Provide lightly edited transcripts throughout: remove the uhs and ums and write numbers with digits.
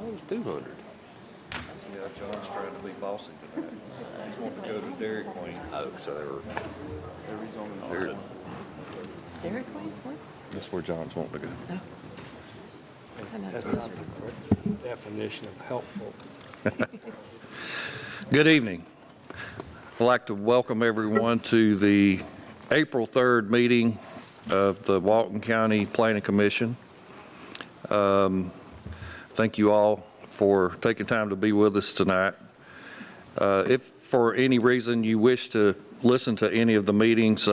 it was 200. Yeah, John's trying to be bossy tonight. He's wanting to go to Dairy Queen. Oh, so they were. He's on the They're- Dairy Queen? What? That's where John's wanting to go. I know That's those not are- the correct definition of helpful. Good evening. I'd like to welcome everyone to the April 3rd meeting of the Walton County Planning Commission. Thank you all for taking time to be with us tonight. If for any reason you wish to listen to any of the meetings,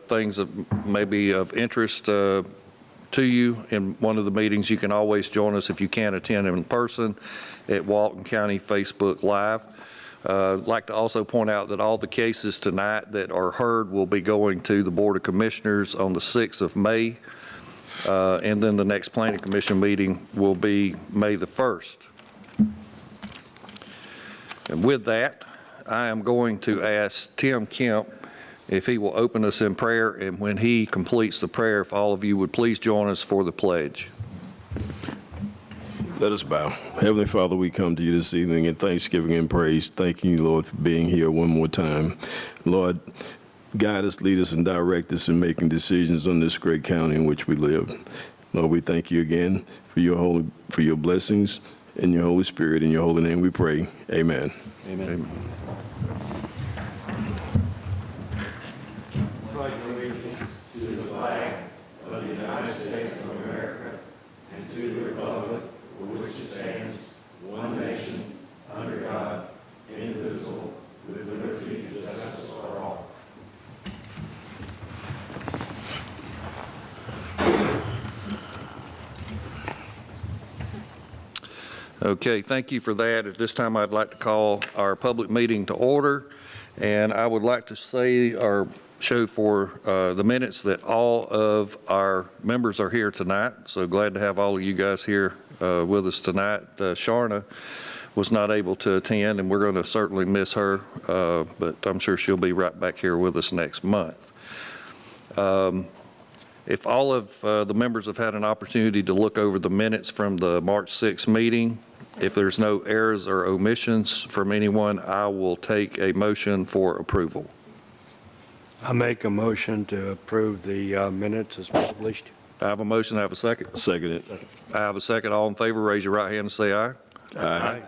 things that may be of interest to you in one of the meetings, you can always join us if you can't attend in person at Walton County Facebook Live. I'd like to also point out that all the cases tonight that are heard will be going to the Board of Commissioners on the 6th of May, and then the next Planning Commission meeting will be May the 1st. And with that, I am going to ask Tim Kemp if he will open us in prayer, and when he completes the prayer, if all of you would please join us for the pledge. Let us bow. Heavenly Father, we come to you this evening in thanksgiving and praise, thanking you, Lord, for being here one more time. Lord, guide us, lead us, and direct us in making decisions on this great county in which we live. Lord, we thank you again for your blessings and your Holy Spirit. In your holy name we pray. Amen. Amen. Okay, thank you for that. At this time, I'd like to call our public meeting to order, and I would like to say or show for the minutes that all of our members are here tonight. So glad to have all of you guys here with us tonight. Sharna was not able to attend, and we're going to certainly miss her, but I'm sure she'll be right back here with us next month. If all of the members have had an opportunity to look over the minutes from the March 6th meeting, if there's no errors or omissions from anyone, I will take a motion for approval. I make a motion to approve the minutes as published. I have a motion, I have a second. Second it. I have a second. All in favor, raise your right hand and say aye. Aye.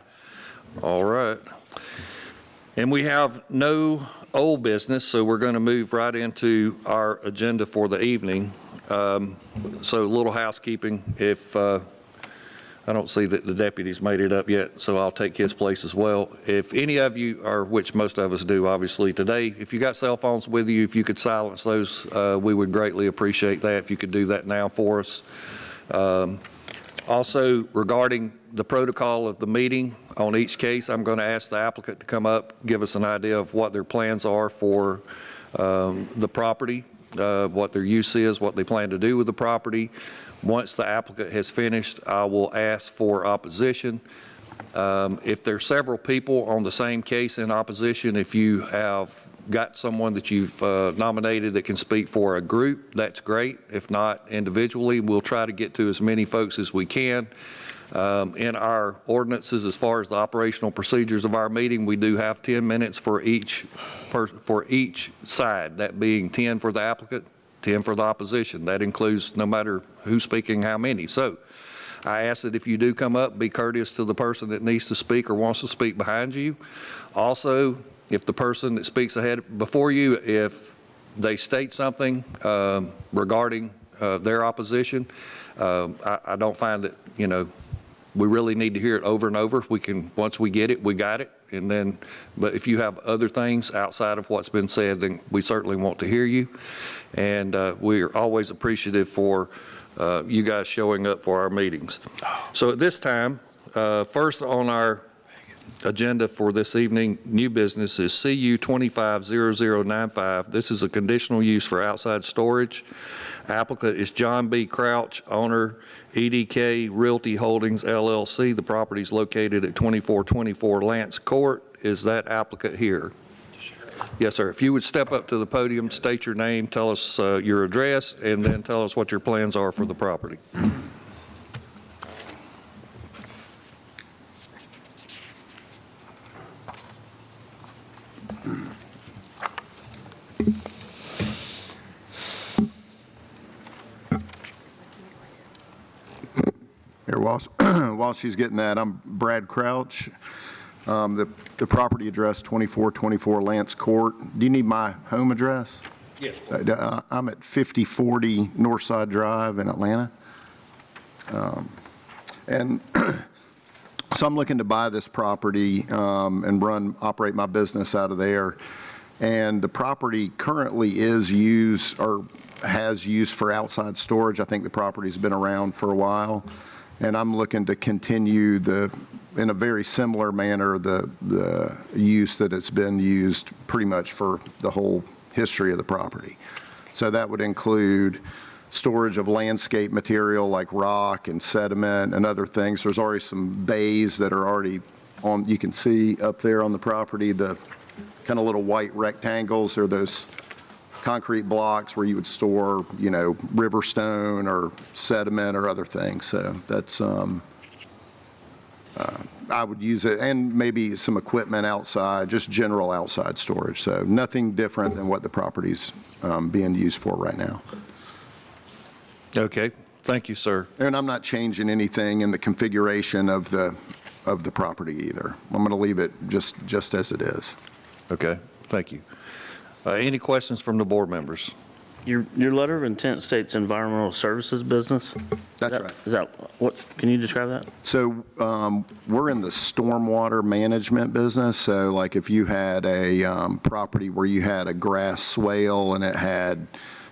All right. And we have no old business, so we're going to move right into our agenda for the evening. So a little housekeeping. If I don't see that the deputy's made it up yet, so I'll take his place as well. If any of you, or which most of us do obviously today, if you got cell phones with you, if you could silence those, we would greatly appreciate that if you could do that now for us. Also, regarding the protocol of the meeting, on each case, I'm going to ask the applicant to come up, give us an idea of what their plans are for the property, what their use is, what they plan to do with the property. Once the applicant has finished, I will ask for opposition. If there's several people on the same case in opposition, if you have got someone that you've nominated that can speak for a group, that's great. If not, individually, we'll try to get to as many folks as we can. In our ordinances, as far as the operational procedures of our meeting, we do have 10 minutes for each side, that being 10 for the applicant, 10 for the opposition. That includes no matter who's speaking how many. So I ask that if you do come up, be courteous to the person that needs to speak or wants to speak behind you. Also, if the person that speaks ahead before you, if they state something regarding their opposition, I don't find that, we really need to hear it over and over. We can, once we get it, we got it. And then, but if you have other things outside of what's been said, then we certainly want to hear you. And we are always appreciative for you guys showing up for our meetings. So at this time, first on our agenda for this evening, new business is CU 250095. This is a conditional use for outside storage. Applicant is John B. Crouch, owner EDK Realty Holdings LLC. The property is located at 2424 Lance Court. Is that applicant here? Yes, sir. If you would step up to the podium, state your name, tell us your address, and then tell us what your plans are for the property. Here, while she's getting that, I'm Brad Crouch. The property address, 2424 Lance Court. Do you need my home address? Yes. I'm at 5040 Northside Drive in Atlanta. And so I'm looking to buy this property and operate my business out of there. And the property currently is used or has used for outside storage. I think the property's been around for a while. And I'm looking to continue in a very similar manner, the use that it's been used pretty much for the whole history of the property. So that would include storage of landscape material like rock and sediment and other things. There's already some bays that are already on, you can see up there on the property, the kind of little white rectangles are those concrete blocks where you would store, river stone or sediment or other things. So that's, I would use it, and maybe some equipment outside, just general outside storage. So nothing different than what the property's being used for right now. Okay, thank you, sir. And I'm not changing anything in the configuration of the property either. I'm going to leave it just as it is. Okay, thank you. Any questions from the board members? Your letter of intent states environmental services business? That's right. Is that, what, can you describe that? So we're in the stormwater management business. So like if you had a property where you had a grass swale and it had,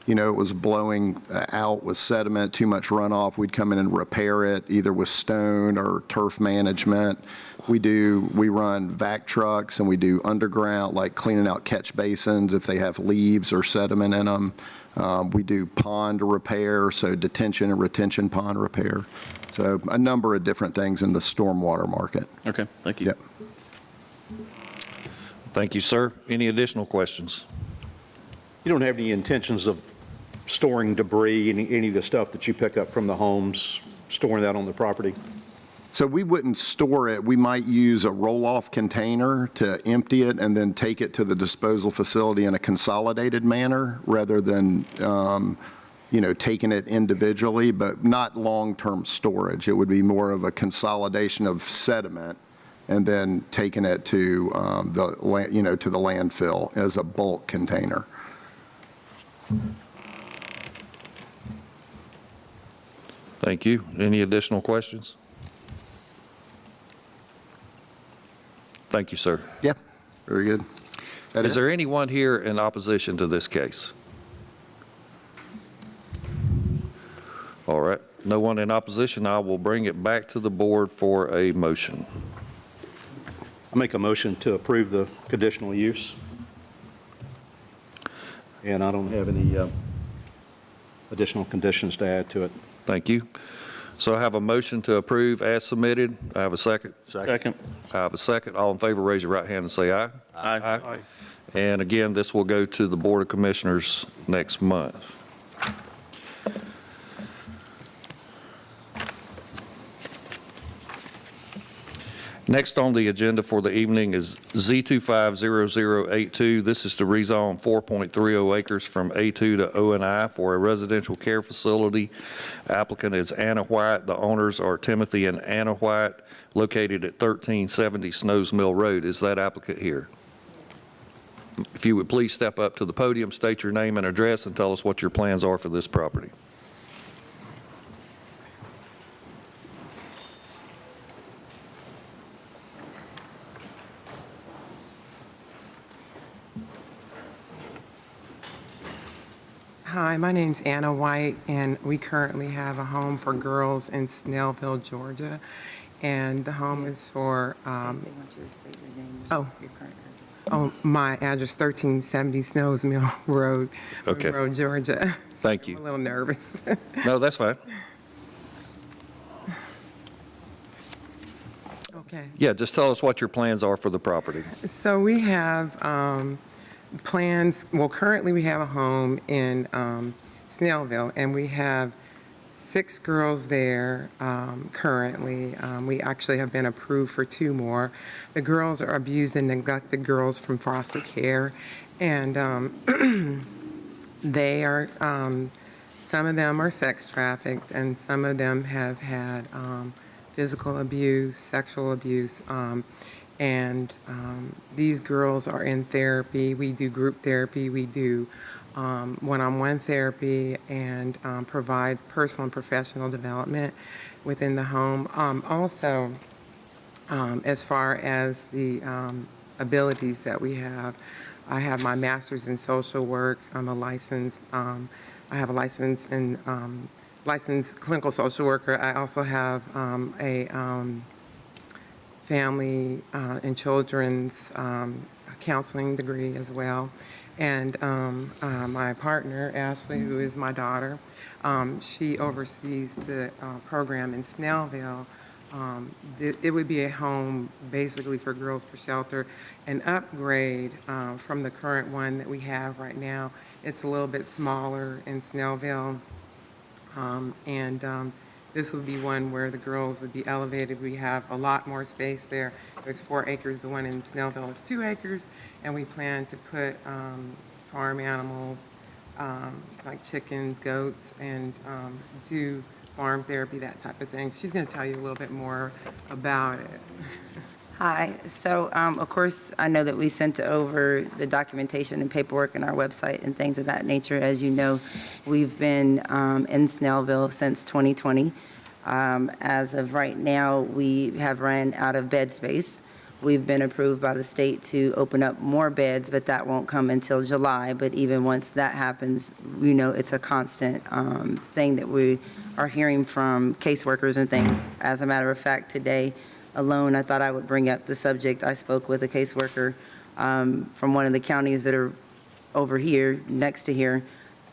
it was blowing out with sediment, too much runoff, we'd come in and repair it either with stone or turf management. We run vac trucks and we do underground, like cleaning out catch basins if they have leaves or sediment in them. We do pond repair, so detention and retention pond repair. So a number of different things in the stormwater market. Okay, thank you. Yep. Thank you, sir. Any additional questions? You don't have any intentions of storing debris, any of the stuff that you pick up from the homes, storing that on the property? So we wouldn't store it. We might use a roll-off container to empty it and then take it to the disposal facility in a consolidated manner rather than, taking it individually, but not long-term storage. It would be more of a consolidation of sediment and then taking it to the landfill as a bulk container. Thank you. Any additional questions? Thank you, sir. Yeah, very good. That Is there anyone here in opposition to this case? All right, no one in opposition. I will bring it back to the board for a motion. I make a motion to approve the conditional use. And I don't have any additional conditions to add to it. Thank you. So I have a motion to approve as submitted. I have a second. Second. I have a second. All in favor, raise your right hand and say aye. Aye. And again, this will go to the Board of Commissioners next month. Next on the agenda for the evening is Z250082. This is to rezone 4.30 acres from A2 to O&I for a residential care facility. Applicant is Anna White. The owners are Timothy and Anna White, located at 1370 Snows Mill Road. Is that applicant here? If you would please step up to the podium, state your name and address, and tell us what your plans are for this property. Hi, my name's Anna White, and we currently have a home for girls in Snellville, Georgia. And the home is for, my address, 1370 Snows Mill Road, Okay. Monroe, Georgia. Thank you. I'm a little nervous. No, that's fine. Okay. Yeah, just tell us what your plans are for the property. So we have plans, well, currently we have a home in Snellville, and we have 6 girls there currently. We actually have been approved for 2 more. The girls are abused and neglected girls from foster care, And they are, some of them are sex trafficked, and some of them have had physical abuse, sexual abuse. These girls are in therapy. We do group therapy. We do one-on-one therapy and provide personal and professional development within the home. Also, as far as the abilities that we have, I have my master's in social work. I'm a licensed, I have a license in licensed clinical social worker. I also have a family and children's counseling degree as well. And my partner, Ashley, who is my daughter, she oversees the program in Snellville. It would be a home basically for Girls for Shelter, an upgrade from the current one that we have right now. It's a little bit smaller in Snellville. This would be one where the girls would be elevated. We have a lot more space there. There's 4 acres. The one in Snellville is 2 acres. And we plan to put farm animals like chickens, goats, and do farm therapy, that type of thing. She's going to tell you a little bit more about it. Hi. So, of course, I know that we sent over the documentation and paperwork on our website and things of that nature. As you know, we've been in Snellville since 2020. As of right now, we have run out of bed space. We've been approved by the state to open up more beds, but that won't come until July. But even once that happens, we know it's a constant thing that we are hearing from caseworkers and things. As a matter of fact, today alone, I thought I would bring up the subject. I spoke with a caseworker from one of the counties that are over here, next to here,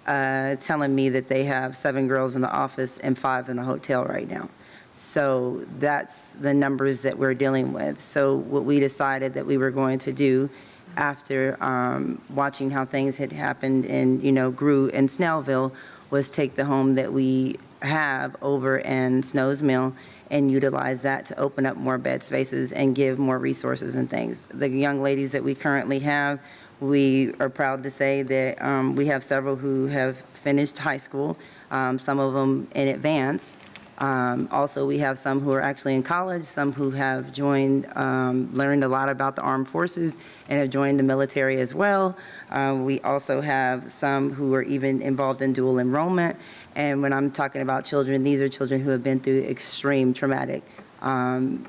telling me that they have 7 girls in the office and 5 in the hotel right now. So that's the numbers that we're dealing with. So what we decided that we were going to do after watching how things had happened and, grew in Snellville was take the home that we have over in Snows Mill and utilize that to open up more bed spaces and give more resources and things. The young ladies that we currently have, we are proud to say that we have several who have finished high school, some of them in advance. Also, we have some who are actually in college, some who have joined, learned a lot about the armed forces and have joined the military as well. We also have some who are even involved in dual enrollment. And when I'm talking about children, these are children who have been through extreme traumatic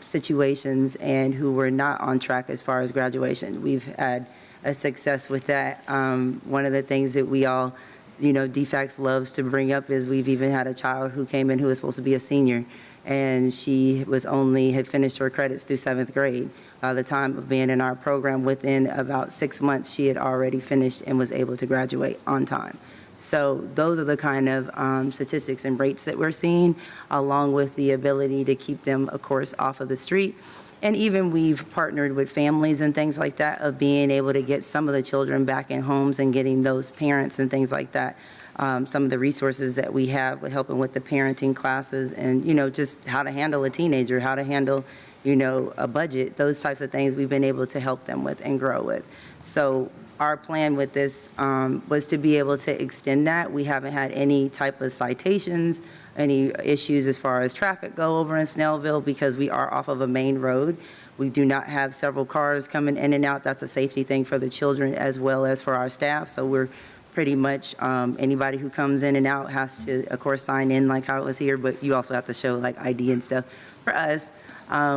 situations and who were not on track as far as graduation. We've had a success with that. One of the things that we all, DFACS loves to bring up is we've even had a child who came in who was supposed to be a senior, and she had finished her credits through 7th grade. By the time of being in our program, within about 6 months, she had already finished and was able to graduate on time. So those are the kind of statistics and rates that we're seeing, along with the ability to keep them, of course, off of the street. And even we've partnered with families and things like that of being able to get some of the children back in homes and getting those parents and things like that. Some of the resources that we have with helping with the parenting classes and, just how to handle a teenager, how to handle, a budget, those types of things we've been able to help them with and grow with. So our plan with this was to be able to extend that. We haven't had any type of citations, any issues as far as traffic go over in Snellville because we are off of a main road. We do not have several cars coming in and out. That's a safety thing for the children as well as for our staff. So we're pretty much, anybody who comes in and out has to, of course, sign in like how it was here, but you also have to show like ID and stuff. For us,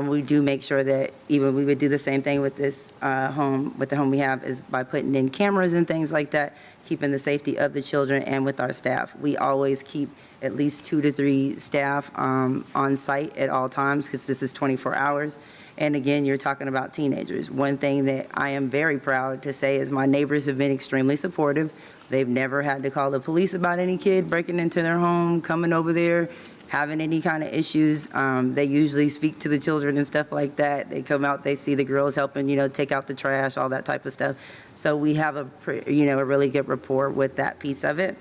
we do make sure that even we would do the same thing with this home, with the home we have, is by putting in cameras and things like that, keeping the safety of the children and with our staff. We always keep at least 2 to 3 staff on site at all times because this is 24 hours. And again, you're talking about teenagers. One thing that I am very proud to say is my neighbors have been extremely supportive. They've never had to call the police about any kid breaking into their home, coming over there, having any kind of issues. They usually speak to the children and stuff like that. They come out, they see the girls helping, take out the trash, all that type of stuff. So we have a really good rapport with that piece of it.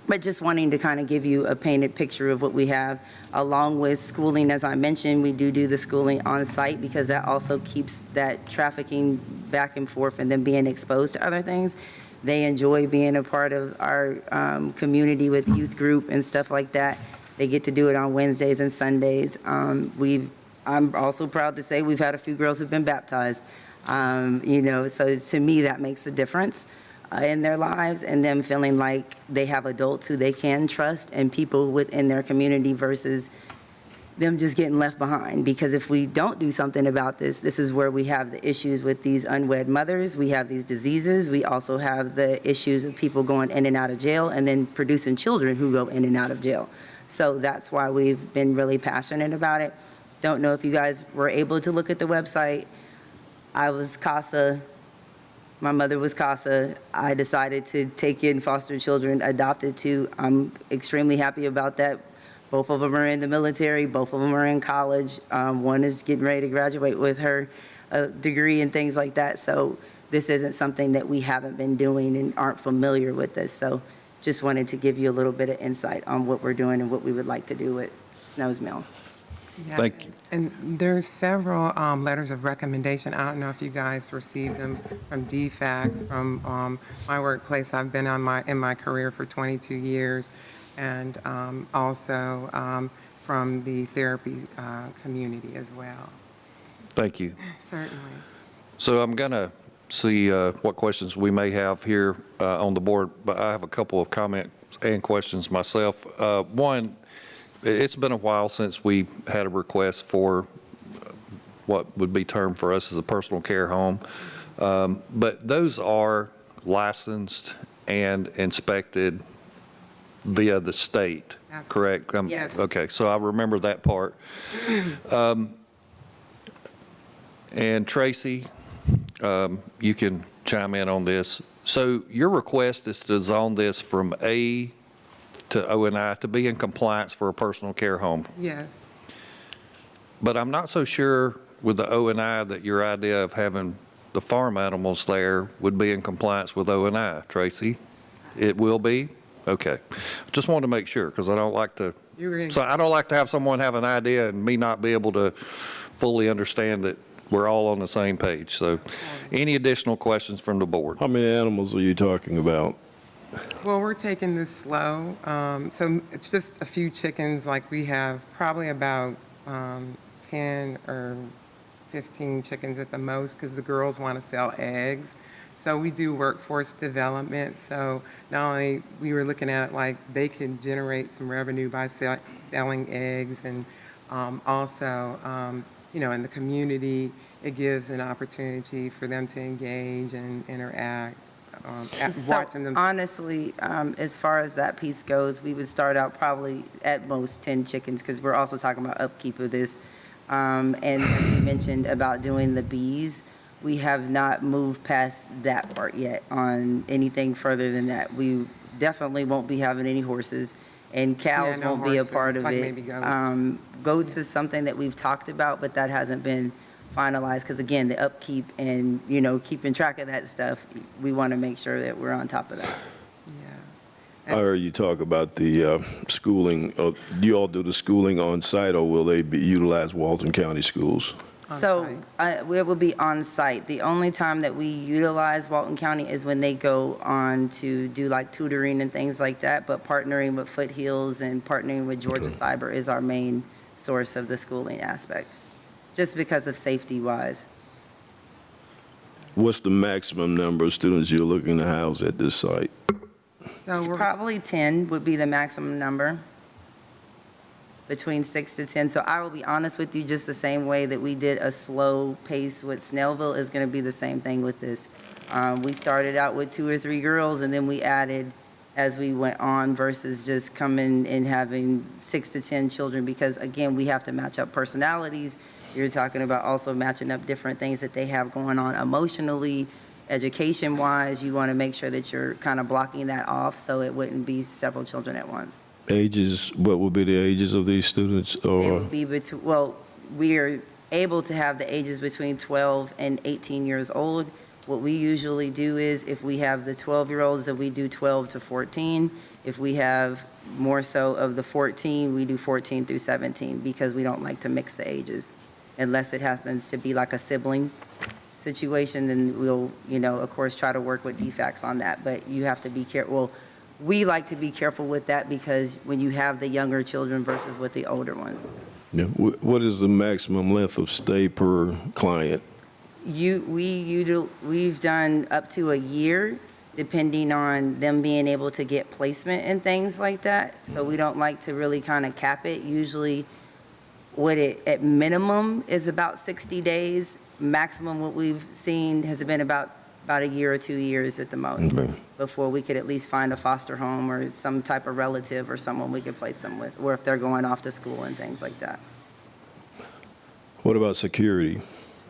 But just wanting to kind of give you a painted picture of what we have, along with schooling, as I mentioned, we do the schooling on site because that also keeps that trafficking back and forth and then being exposed to other things. They enjoy being a part of our community with youth group and stuff like that. They get to do it on Wednesdays and Sundays. I'm also proud to say we've had a few girls who've been baptized. So to me, that makes a difference in their lives and them feeling like they have adults who they can trust and people within their community versus them just getting left behind. Because if we don't do something about this, this is where we have the issues with these unwed mothers. We have these diseases. We also have the issues of people going in and out of jail and then producing children who go in and out of jail. So that's why we've been really passionate about it. Don't know if you guys were able to look at the website. I was CASA. My mother was CASA. I decided to take in foster children, adopted two. I'm extremely happy about that. Both of them are in the military. Both of them are in college. One is getting ready to graduate with her degree and things like that. So this isn't something that we haven't been doing and aren't familiar with this. So just wanted to give you a little bit of insight on what we're doing and what we would like to do at Snows Mill. Yeah, Thank you. And there's several letters of recommendation. I don't know if you guys received them from DFAC, from my workplace. I've been in my career for 22 years, and also from the therapy community as well. Thank you. Certainly. So I'm going to see what questions we may have here on the board, but I have a couple of comments and questions myself. One, it's been a while since we had a request for what would be termed for us as a personal care home, but those are licensed and inspected via the state, correct? Yes. Okay, so I remember that part. And Tracy, you can chime in on this. So your request is to zone this from A to O&I to be in compliance for a personal care home. Yes. But I'm not so sure with the O&I that your idea of having the farm animals there would be in compliance with O&I, Tracy. It will be? Okay. Just wanted to make sure because I don't like to, so I don't like to have someone have an idea and me not be able to fully understand that we're all on the same page. So any additional questions from the board? How many animals are you talking about? Well, we're taking this slow. So it's just a few chickens, like we have probably about 10 or 15 chickens at the most because the girls want to sell eggs. So we do workforce development. So not only we were looking at like they can generate some revenue by selling eggs and also, in the community, it gives an opportunity for them to engage and interact. Watching them. Honestly, as far as that piece goes, we would start out probably at most 10 chickens because we're also talking about upkeep of this. And as we mentioned about doing the bees, we have not moved past that part yet on anything further than that. We definitely won't be having any horses, and cows no won't be a horses, part of like it. maybe goats. Goats is something that we've talked about, but that hasn't been finalized because, again, the upkeep and, keeping track of that stuff, we want to make sure that we're on top of that. Yeah. I heard you talk about the schooling. Do you all do the schooling on site, or will they utilize Walton County schools? So it will be on site. The only time that we utilize Walton County is when they go on to do like tutoring and things like that, but partnering with Foothills and partnering with Georgia Cyber is our main source of the schooling aspect, just because of safety-wise. What's the maximum number of students you're looking to house at this site? So we're Probably 10 would be the maximum number, between 6 to 10. So I will be honest with you, just the same way that we did a slow pace with Snellville is going to be the same thing with this. We started out with 2 or 3 girls, and then we added as we went on versus just coming and having 6 to 10 children because, again, we have to match up personalities. You're talking about also matching up different things that they have going on emotionally, education-wise. You want to make sure that you're kind of blocking that off so it wouldn't be several children at once. Ages, what would be the ages of these students? It would be between, well, we are able to have the ages between 12 and 18 years old. what we usually do is if we have the 12-year-olds, that we do 12 to 14. If we have more so of the 14, we do 14 through 17 because we don't like to mix the ages. Unless it happens to be like a sibling situation, then we'll, of course, try to work with DFACS on that. But you have to be careful. Well, we like to be careful with that because when you have the younger children versus with the older ones. Yeah. What is the maximum length of stay per client? We've done up to a year, depending on them being able to get placement and things like that. So we don't like to really kind of cap it. Usually, what it at minimum is about 60 days. Maximum what we've seen has been about a year or 2 years at the most, Okay. before we could at least find a foster home or some type of relative or someone we could place them with, or if they're going off to school and things like that. What about security?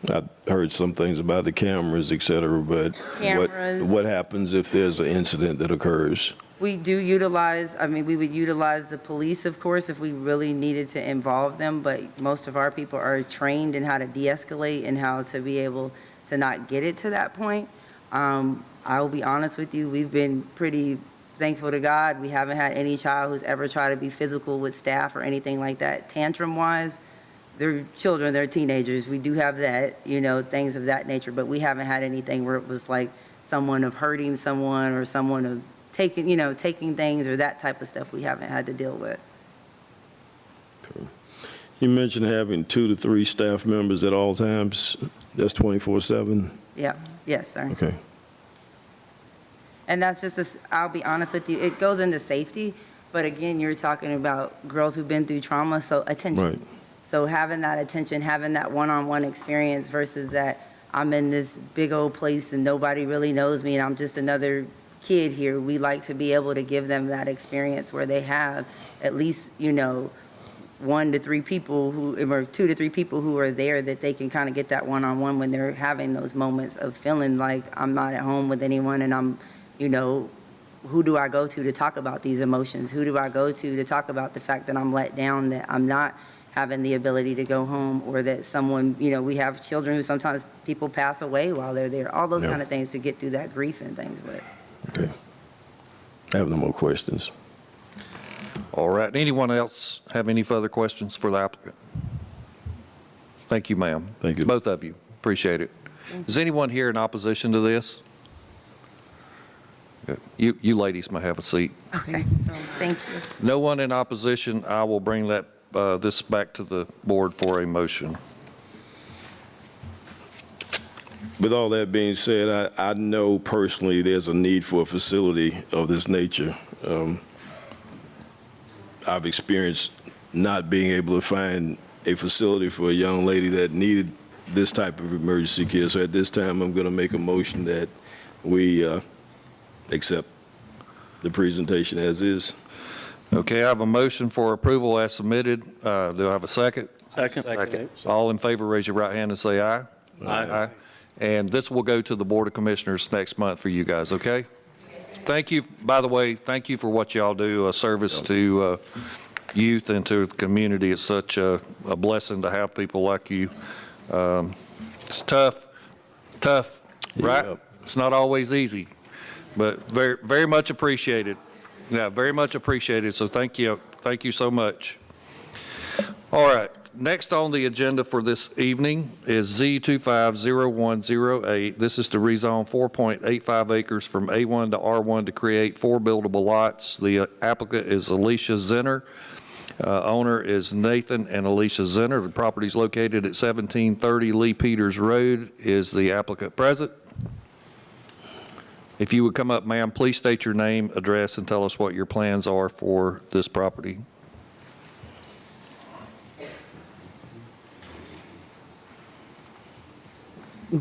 I've heard some things about the cameras, et cetera, but Cameras. what happens if there's an incident that occurs? We do utilize, we would utilize the police, of course, if we really needed to involve them, but most of our people are trained in how to de-escalate and how to be able to not get it to that point. I will be honest with you, we've been pretty thankful to God. We haven't had any child who's ever tried to be physical with staff or anything like that. Tantrum-wise, they're children, they're teenagers. We do have that, things of that nature, but we haven't had anything where it was like someone of hurting someone or someone of taking things or that type of stuff we haven't had to deal with. You mentioned having 2 to 3 staff members at all times. That's 24/7? Yeah, yes, sir. Okay. And that's just, I'll be honest with you, it goes into safety, but again, you're talking about girls who've been through trauma, so attention. Right. So having that attention, having that one-on-one experience versus that I'm in this big old place and nobody really knows me and I'm just another kid here, we like to be able to give them that experience where they have at least, 1 to 3 people or 2 to 3 people who are there that they can kind of get that one-on-one when they're having those moments of feeling like I'm not at home with anyone and I'm, who do I go to talk about these emotions? Who do I go to talk about the fact that I'm let down, that I'm not having the ability to go home, or that someone, we have children who sometimes people pass away while they're there, all those Yeah. kind of things to get through that grief and things with it. Okay. I have no more questions. All right. Anyone else have any further questions for the applicant? Thank you, ma'am. Thank you. Both of you. Appreciate it. Is anyone here in opposition to this? Good. You ladies may have a seat. Okay, so thank you. No one in opposition. I will bring this back to the board for a motion. With all that being said, I know personally there's a need for a facility of this nature. I've experienced not being able to find a facility for a young lady that needed this type of emergency care. So at this time, I'm going to make a motion that we accept the presentation as is. Okay, I have a motion for approval as submitted. Do I have a second? Second. All in favor, raise your right hand and say aye. Aye. And this will go to the Board of Commissioners next month for you guys, okay? Thank you, by the way, thank you for what y'all do, a service to youth and to the community. It's such a blessing to have people like you. It's tough, right? Yep. It's not always easy, but very, very much appreciated. Yeah, very much appreciated, so thank you so much. All right, next on the agenda for this evening is Z250108. This is to rezone 4.85 acres from A1 to R1 to create 4 buildable lots. The applicant is Alicia Zinner. Owner is Nathan and Alicia Zinner. The property is located at 1730 Lee Peters Road. Is the applicant present? If you would come up, ma'am, please state your name, address, and tell us what your plans are for this property.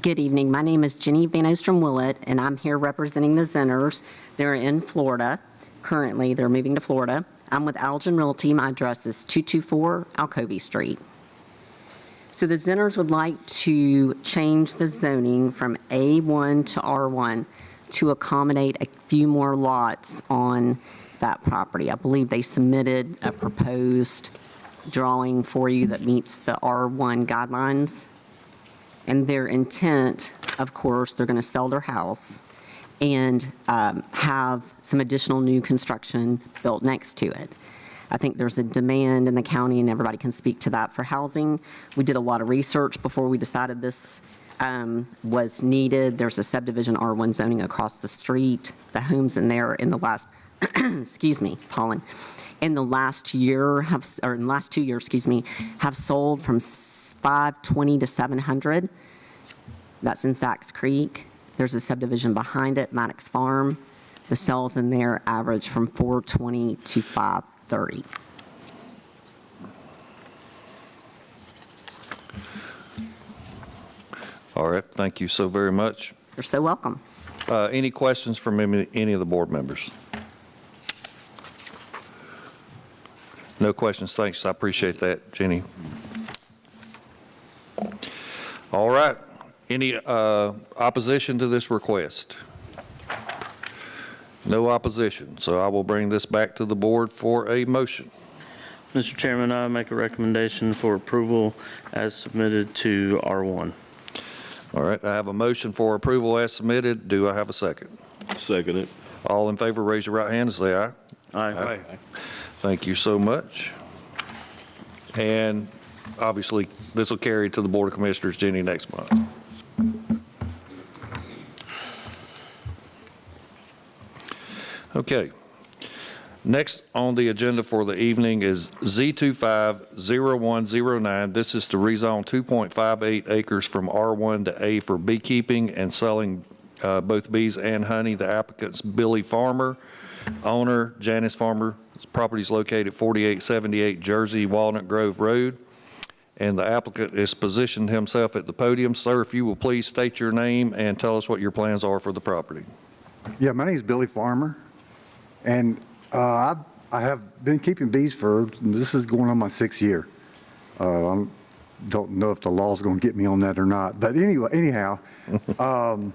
Good evening. My name is Jenny Van Ostrom-Willett, and I'm here representing the Zinners. They're in Florida. Currently, they're moving to Florida. I'm with Algen Realty. My address is 224 Alcovey Street. So the Zinners would like to change the zoning from A1 to R1 to accommodate a few more lots on that property. I believe they submitted a proposed drawing for you that meets the R1 guidelines. And their intent of course, they're going to sell their house and have some additional new construction built next to it. I think there's a demand in the county, and everybody can speak to that, for housing. We did a lot of research before we decided this was needed. There's a subdivision R1 zoning across the street. The homes in there in the last, excuse me, pollen, in the last year in the last 2 years, excuse me, have sold from 520 to 700. That's in Sachs Creek. There's a subdivision behind it, Maddox Farm. The sales in there average from 420 to 530. All right, thank you so very much. You're so welcome. Any questions from any of the board members? No questions, thanks. I appreciate that, Jenny. All right. Any opposition to this request? No opposition, so I will bring this back to the board for a motion. Mr. Chairman, I make a recommendation for approval as submitted to R1. All right, I have a motion for approval as submitted. Do I have a second? Second it. All in favor, raise your right hand and say aye. Aye. Thank you so much. And obviously, this will carry to the Board of Commissioners, Jenny, next month. Okay. Next on the agenda for the evening is Z250109. This is to rezone 2.58 acres from R1 to A for beekeeping and selling both bees and honey. The applicant's Billy Farmer, owner Janice Farmer. Property is located 4878 Jersey Walnut Grove Road. And the applicant has positioned himself at the podium. Sir, if you will please state your name and tell us what your plans are for the property. Yeah, my name is Billy Farmer, and I have been keeping bees this is going on my 6th year. I don't know if the law's going to get me on that or not, but anyhow, I'm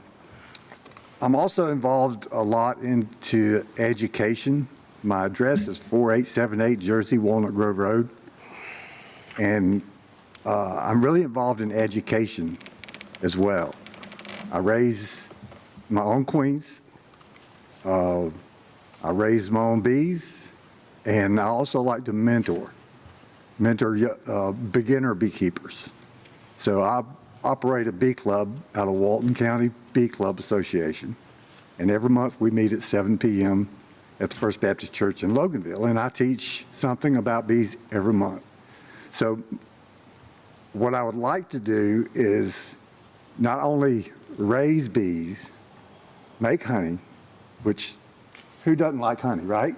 also involved a lot into education. My address is 4878 Jersey Walnut Grove Road, and I'm really involved in education as well. I raise my own queens. I raise my own bees, and I also like to mentor beginner beekeepers. So I operate a bee club out of Walton County Bee Club Association, and every month we meet at 7 p.m. at the First Baptist Church in Loganville, and I teach something about bees every month. So what I would like to do is not only raise bees, make honey, which who doesn't like honey, right?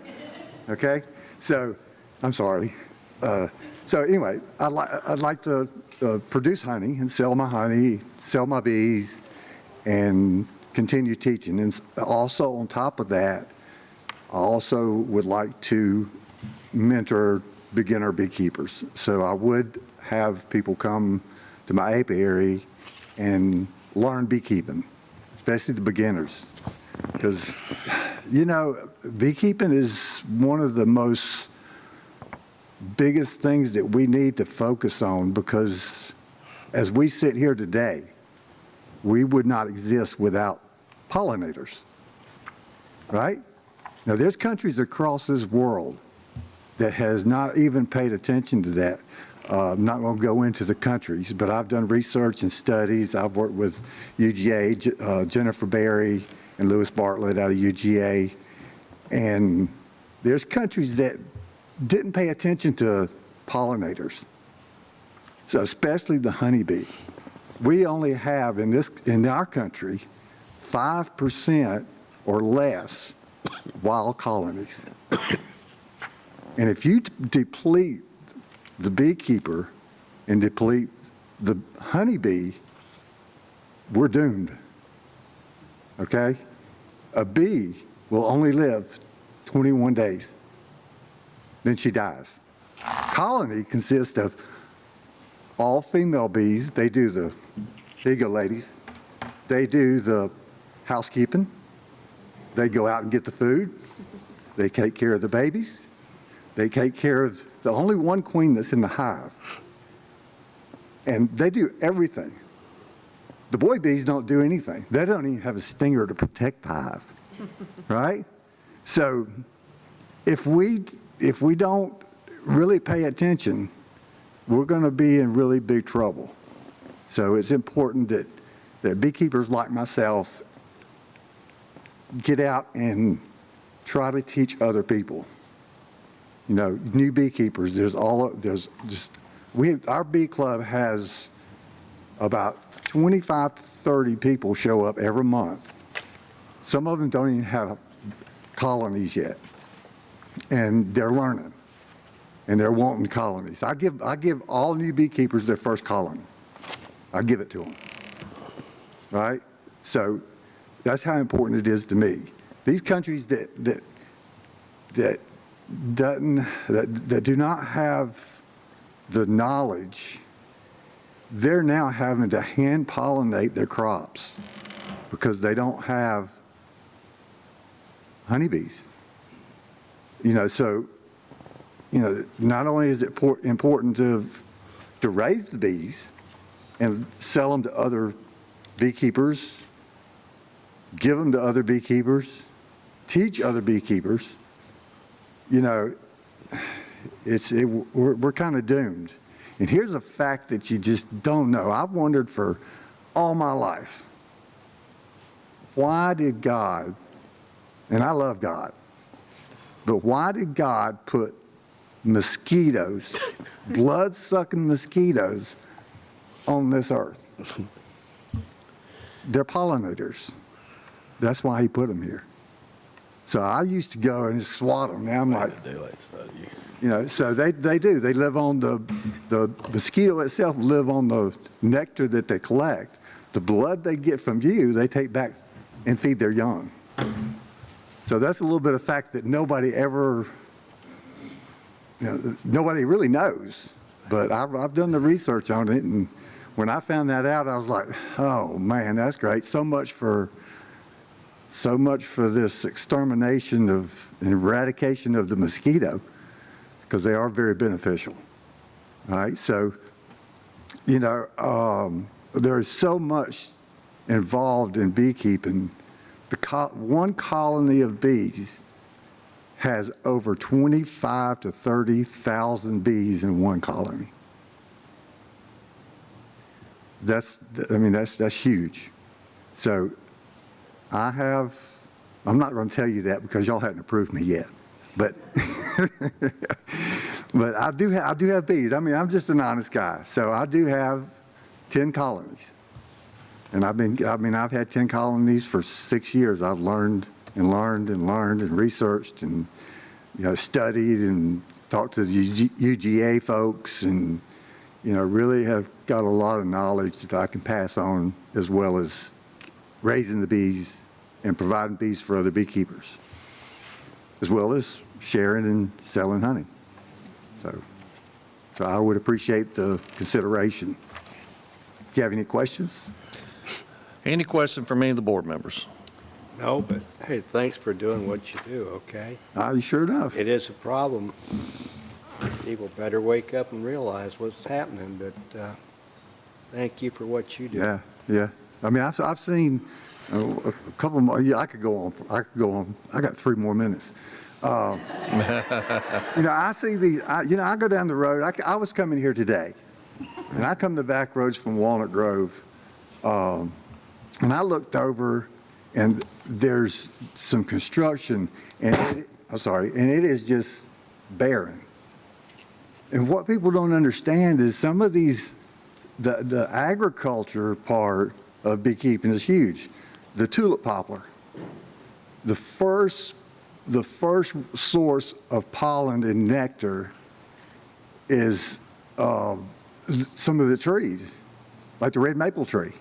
Okay, so I'm sorry. So anyway, I'd like to produce honey and sell my honey, sell my bees, and continue teaching. And also on top of that, I also would like to mentor beginner beekeepers. So I would have people come to my apiary and learn beekeeping, especially the beginners. Because, you know, beekeeping is one of the most biggest things that we need to focus on, because as we sit here today, we would not exist without pollinators, right? Now, there's countries across this world that has not even paid attention to that. I'm not going to go into the countries, but I've done research and studies. I've worked with UGA, Jennifer Berry and Lewis Bartlett out of UGA. And there's countries that didn't pay attention to pollinators, so especially the honeybee. We only have in our country 5% or less wild colonies. And if you deplete the beekeeper and deplete the honeybee, we're doomed. Okay? A bee will only live 21 days. Then she dies. Colony consists of all female bees. They do there you go, ladies. They do the housekeeping. They go out and get the food. They take care of the babies. They take care of the only one queen that's in the hive. And they do everything. The boy bees don't do anything. They don't even have a stinger to protect the hive, right? So if we don't really pay attention, we're going to be in really big trouble. So it's important that beekeepers like myself get out and try to teach other people. You know, new beekeepers, our bee club has about 25 to 30 people show up every month. Some of them don't even have colonies yet, and they're learning, and they're wanting colonies. I give all new beekeepers their first colony. I give it to them, right? So that's how important it is to me. These countries that do not have the knowledge, they're now having to hand pollinate their crops because they don't have honeybees. You know, so, you know, not only is it important to raise the bees and sell them to other beekeepers, give them to other beekeepers, teach other beekeepers, you know, we're kind of doomed. And here's a fact that you just don't know. I've wondered for all my life, why did God, and I love God, but why did God put mosquitoes, blood-sucking mosquitoes, on this earth? They're pollinators. That's why he put them here. So I used to go and swat them. Now I'm like, you know, so they do. They live on the mosquito itself live on the nectar that they collect. The blood they get from you, they take back and feed their young. So that's a little bit of fact that nobody ever, you know, nobody really knows. But I've done the research on it, and when I found that out, I was like, oh man, that's great. So much for this extermination of and eradication of the mosquito, because they are very beneficial. All right, so, you know, there's so much involved in beekeeping. One colony of bees has over 25 to 30,000 bees in one colony. That's huge. So I'm not going to tell you that because y'all haven't approved me yet, but but I do have bees. I mean, I'm just an honest guy, so I do have 10 colonies, and I've had 10 colonies for 6 years. I've learned and learned and learned and researched and, you know, studied and talked to the UGA folks, and, you know, really have got a lot of knowledge that I can pass on, as well as raising the bees and providing bees for other beekeepers, as well as sharing and selling honey. So I would appreciate the consideration. Do you have any questions? Any question from any of the board members? No, but hey, thanks for doing what you do, okay? Sure enough. It is a problem. People better wake up and realize what's happening, but thank you for what you do. Yeah. I mean, I've seen a couple more. Yeah, I could go on. I got 3 more minutes. You know, I see these. I go down the road. I was coming here today, and I come the back roads from Walnut Grove, and I looked over, and there's some construction, and it is just barren. And what people don't understand is some of these, the agriculture part of beekeeping is huge. The tulip poplar, the first source of pollen and nectar is some of the trees, like the red maple tree.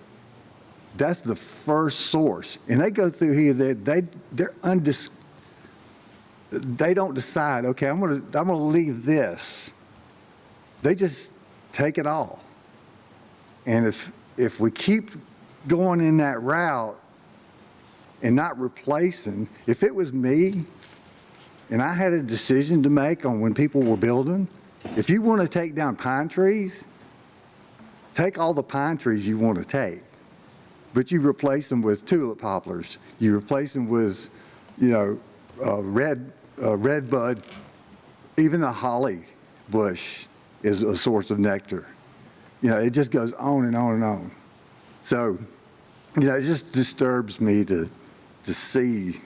That's the first source, and they go through here. They don't decide. Okay, I'm gonna leave this. They just take it all. And if we keep going in that route and not replacing, if it was me and I had a decision to make on when people were building, if you want to take down pine trees, take all the pine trees you want to take. but you replace them with tulip poplars. You replace them with, red bud. Even the holly bush is a source of nectar. It just goes on and on and on. So, it just disturbs me to see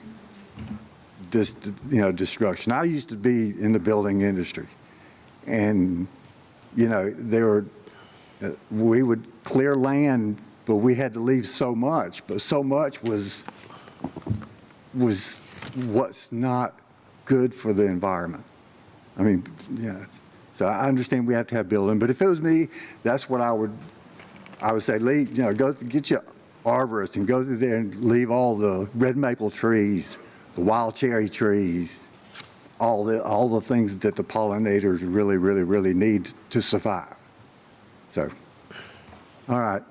this, destruction. I used to be in the building industry, and, we would clear land, but we had to leave so much, but so much was what's not good for the environment. I mean, yeah. So I understand we have to have building, but if it was me, that's what I would say, leave, go get your arborist and go through there and leave all the red maple trees, the wild cherry trees, all the things that the pollinators really, really, really need to survive. So, all right,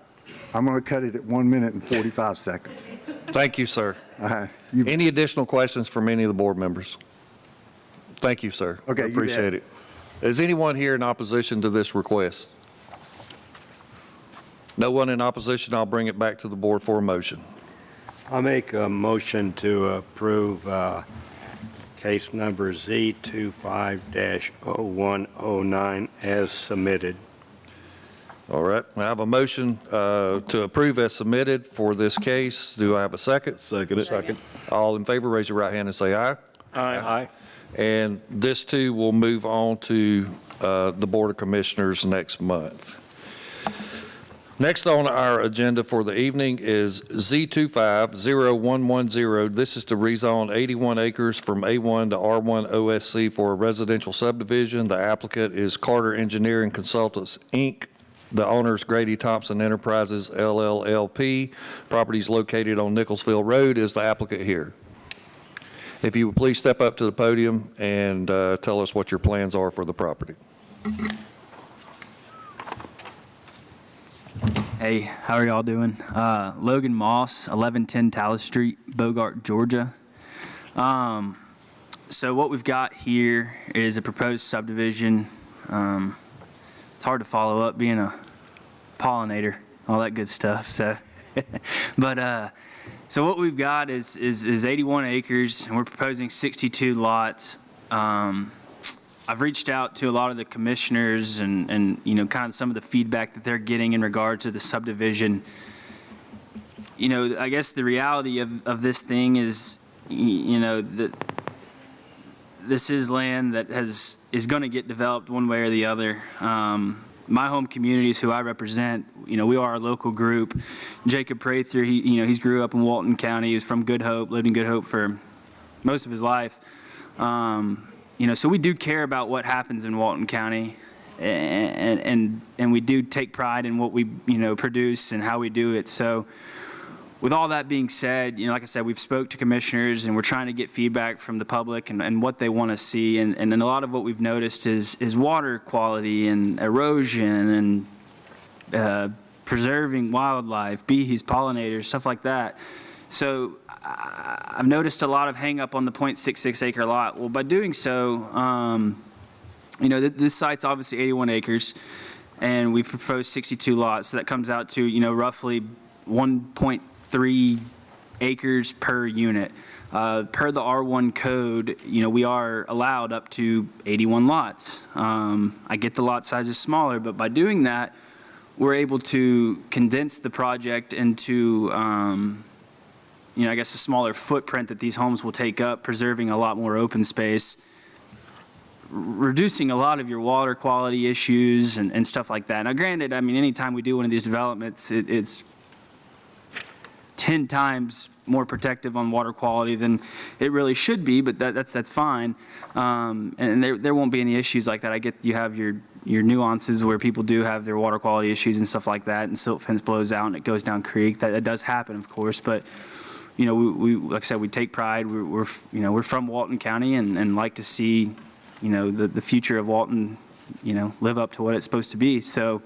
I'm going to cut it at 1 minute and 45 seconds. Thank you, sir. Any additional questions from any of the board members? Thank you, sir. Okay, I you appreciate bet. it. Is anyone here in opposition to this request? No one in opposition. I'll bring it back to the board for a motion. I'll make a motion to approve case number Z25-0109 as submitted. All right. I have a motion to approve as submitted for this case. Do I have a second? Second. Second. All in favor, raise your right hand and say aye. Aye. And this too will move on to the Board of Commissioners next month. Next on our agenda for the evening is Z25-0110. This is to rezone 81 acres from A1 to R1 OSC for a residential subdivision. The applicant is Carter Engineering Consultants, Inc. The owner is Grady Thompson Enterprises, LLLP. Property is located on Nicholsville Road. Is the applicant here? If you would please step up to the podium and tell us what your plans are for the property. Hey, how are y'all doing? Logan Moss, 1110 Tallis Street, Bogart, Georgia. So what we've got here is a proposed subdivision. It's hard to follow up being a pollinator, all that good stuff. So, so what we've got is 81 acres, and we're proposing 62 lots. I've reached out to a lot of the commissioners and kind of some of the feedback that they're getting in regard to the subdivision. I guess the reality of this thing is, that this is land that is going to get developed one way or the other. My home communities, who I represent, we are a local group. Jacob Prather, he's grew up in Walton County. He was from Good Hope, lived in Good Hope for most of his life. So we do care about what happens in Walton County, and we do take pride in what we, produce and how we do it. So with all that being said, like I said, we've spoke to commissioners, and we're trying to get feedback from the public and what they want to see. And a lot of what we've noticed is water quality and erosion and preserving wildlife, bees, pollinators, stuff like that. So I've noticed a lot of hang up on the 0.66 acre lot. Well, by doing so, this site's obviously 81 acres, and we've proposed 62 lots. So that comes out to, roughly 1.3 acres per unit. Per the R1 code, we are allowed up to 81 lots. I get the lot sizes smaller, but by doing that, we're able to condense the project into I guess a smaller footprint that these homes will take up, preserving a lot more open space, reducing a lot of your water quality issues and stuff like that. Now, granted, anytime we do one of these developments, it's 10 times more protective on water quality than it really should be, but that's fine. And there won't be any issues like that. I get you have your nuances where people do have their water quality issues and stuff like that, and silt fence blows out and it goes down creek. That does happen, of course, but we like I said, we take pride. We're from Walton County and like to see, the future of Walton, live up to what it's supposed to be. So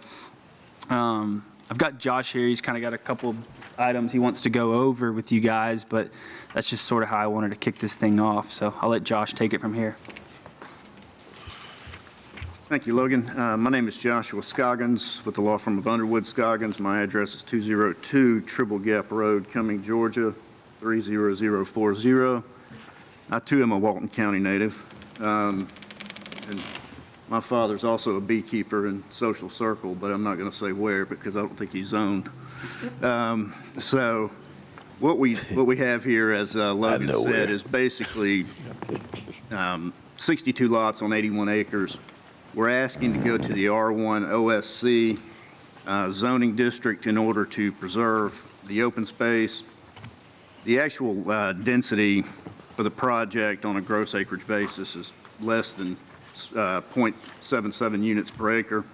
I've got Josh here. He's kind of got a couple items he wants to go over with you guys, but that's just sort of how I wanted to kick this thing off. So I'll let Josh take it from here. Thank you, Logan. My name is Joshua Scoggins with the law firm of Underwood Scoggins. My address is 202 Triple Gap Road, Cumming, Georgia, 30040. I, too, am a Walton County native. And my father's also a beekeeper in Social Circle, but I'm not going to say where because I don't think he's owned. So what we have here, as Logan said, is basically 62 lots on 81 acres. We're asking to go to the R1 OSC zoning district in order to preserve the open space. The actual density for the project on a gross acreage basis is less than 0.77 units per acre.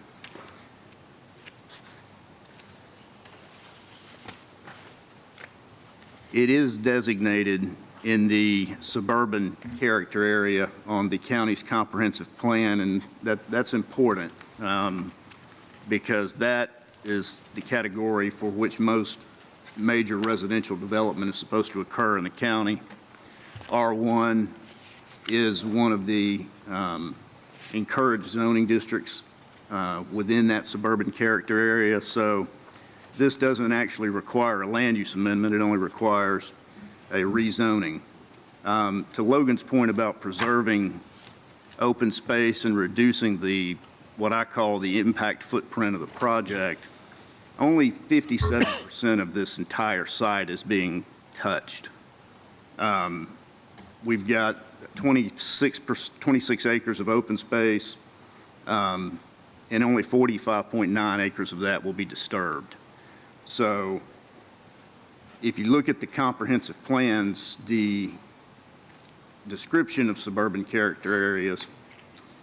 It is designated in the suburban character area on the county's comprehensive plan, and that's important because that is the category for which most major residential development is supposed to occur in the county. R1 is one of the encouraged zoning districts within that suburban character area, so this doesn't actually require a land use amendment. It only requires a rezoning. To Logan's point about preserving open space and reducing what I call the impact footprint of the project, only 57% of this entire site is being touched. We've got 26 acres of open space, and only 45.9 acres of that will be disturbed. So if you look at the comprehensive plans, the description of suburban character areas,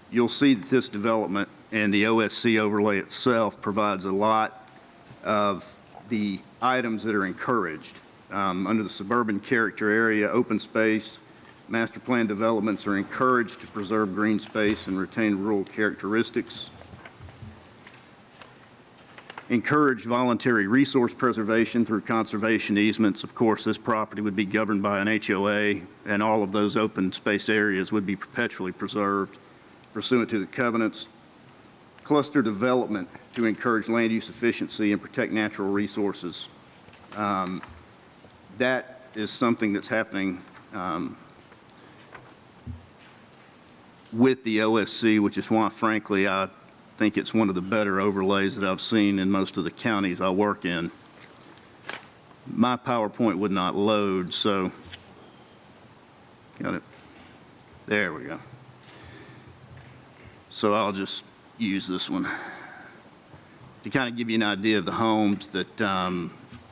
you'll see that this development and the OSC overlay itself provides a lot of the items that are encouraged. Under the suburban character area, open space, master plan developments are encouraged to preserve green space and retain rural characteristics. Encourage voluntary resource preservation through conservation easements. Of course, this property would be governed by an HOA, and all of those open space areas would be perpetually preserved pursuant to the covenants. Cluster development to encourage land use efficiency and protect natural resources. That is something that's happening with the OSC, which is why, frankly, I think it's one of the better overlays that I've seen in most of the counties I work in. My PowerPoint would not load, so got it. There we go. So I'll just use this one to kind of give you an idea of the homes that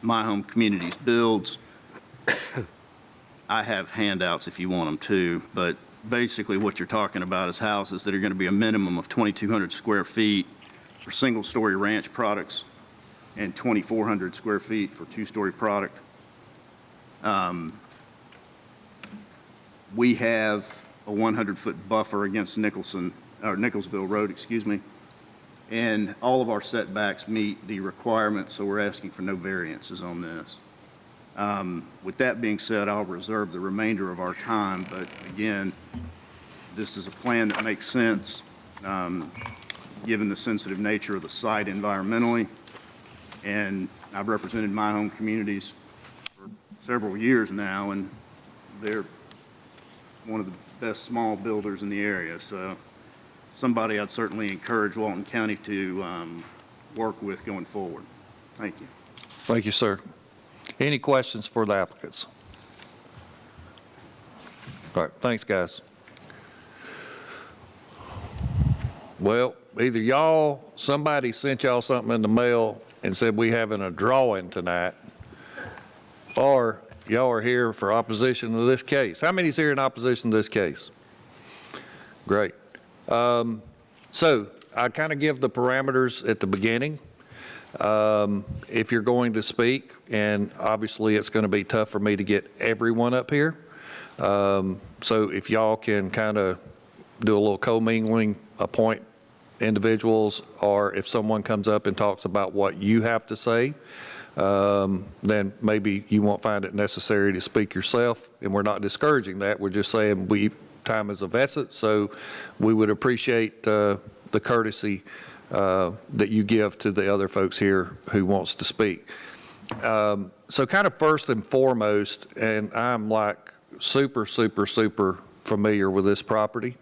My Home Communities builds. I have handouts if you want them too, but basically what you're talking about is houses that are going to be a minimum of 2,200 square feet for single-story ranch products and 2,400 square feet for two-story product. We have a 100-foot buffer against Nicholsville Road, excuse me, and all of our setbacks meet the requirements, so we're asking for no variances on this. With that being said, I'll reserve the remainder of our time, but again, this is a plan that makes sense given the sensitive nature of the site environmentally, and I've represented My Home Communities for several years now, and they're one of the best small builders in the area, so somebody I'd certainly encourage Walton County to work with going forward. Thank you. Thank you, sir. Any questions for the applicants? All right, thanks, guys. Well, either somebody sent y'all something in the mail and said we having a drawing tonight, or y'all are here for opposition to this case. How many's here in opposition to this case? Great. So I kind of give the parameters at the beginning. If you're going to speak, and obviously it's going to be tough for me to get everyone up here. So if y'all can kind of do a little commingling, appoint individuals, or if someone comes up and talks about what you have to say, then maybe you won't find it necessary to speak yourself, and we're not discouraging that. We're just saying time is of essence, so we would appreciate the courtesy that you give to the other folks here who wants to speak. So kind of first and foremost, and I'm like super familiar with this property.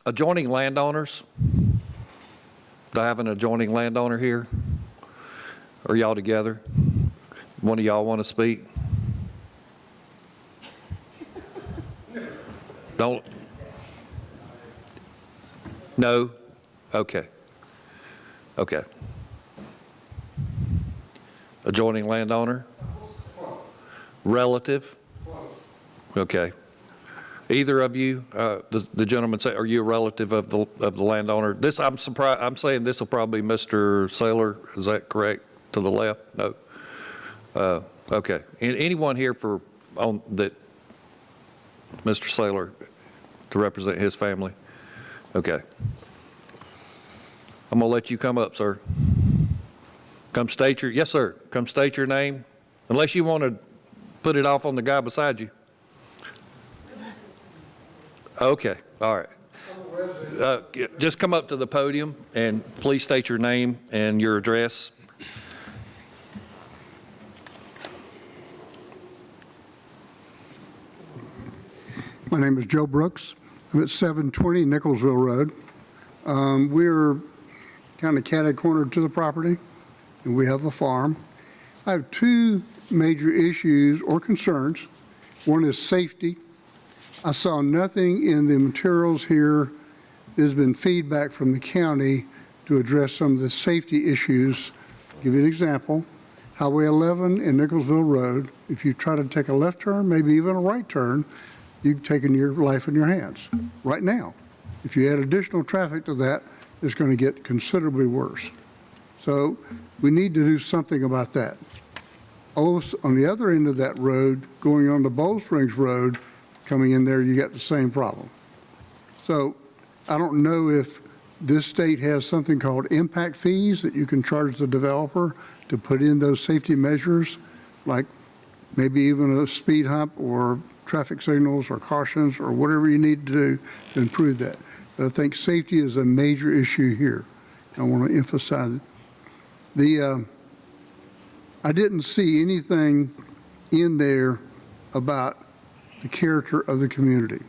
Adjoining landowners. Do I have an adjoining landowner here? Are y'all together? One of y'all want to speak? Don't. No? Okay. Okay. Adjoining landowner? Relative? Okay. Either of you, the gentleman say, are you a relative of the landowner? This, I'm surprised, I'm saying this will probably be Mr. Saylor, is that correct? To the left? No? Okay. Anyone here that Mr. Saylor to represent his family? Okay. I'm gonna let you come up, sir. Come state your, yes, sir. Come state your name, unless you want to put it off on the guy beside you. Okay, all right. Just come up to the podium and please state your name and your address. My name is Joe Brooks. I'm at 720 Nicholsville Road. We're kind of catty-cornered to the property, and we have a farm. I have two major issues or concerns. One is safety. I saw nothing in the materials here. There's been feedback from the county to address some of the safety issues. I'll give you an example. Highway 11 and Nicholsville Road, if you try to take a left turn, maybe even a right turn, you've taken your life in your hands right now. If you add additional traffic to that, it's going to get considerably worse. So we need to do something about that. Also, on the other end of that road, going on to Bowl Springs Road, coming in there, you got the same problem. So I don't know if this state has something called impact fees that you can charge the developer to put in those safety measures, like maybe even a speed hump or traffic signals or cautions or whatever you need to do to improve that. But I think safety is a major issue here. I want to emphasize it. I didn't see anything in there about the character of the community.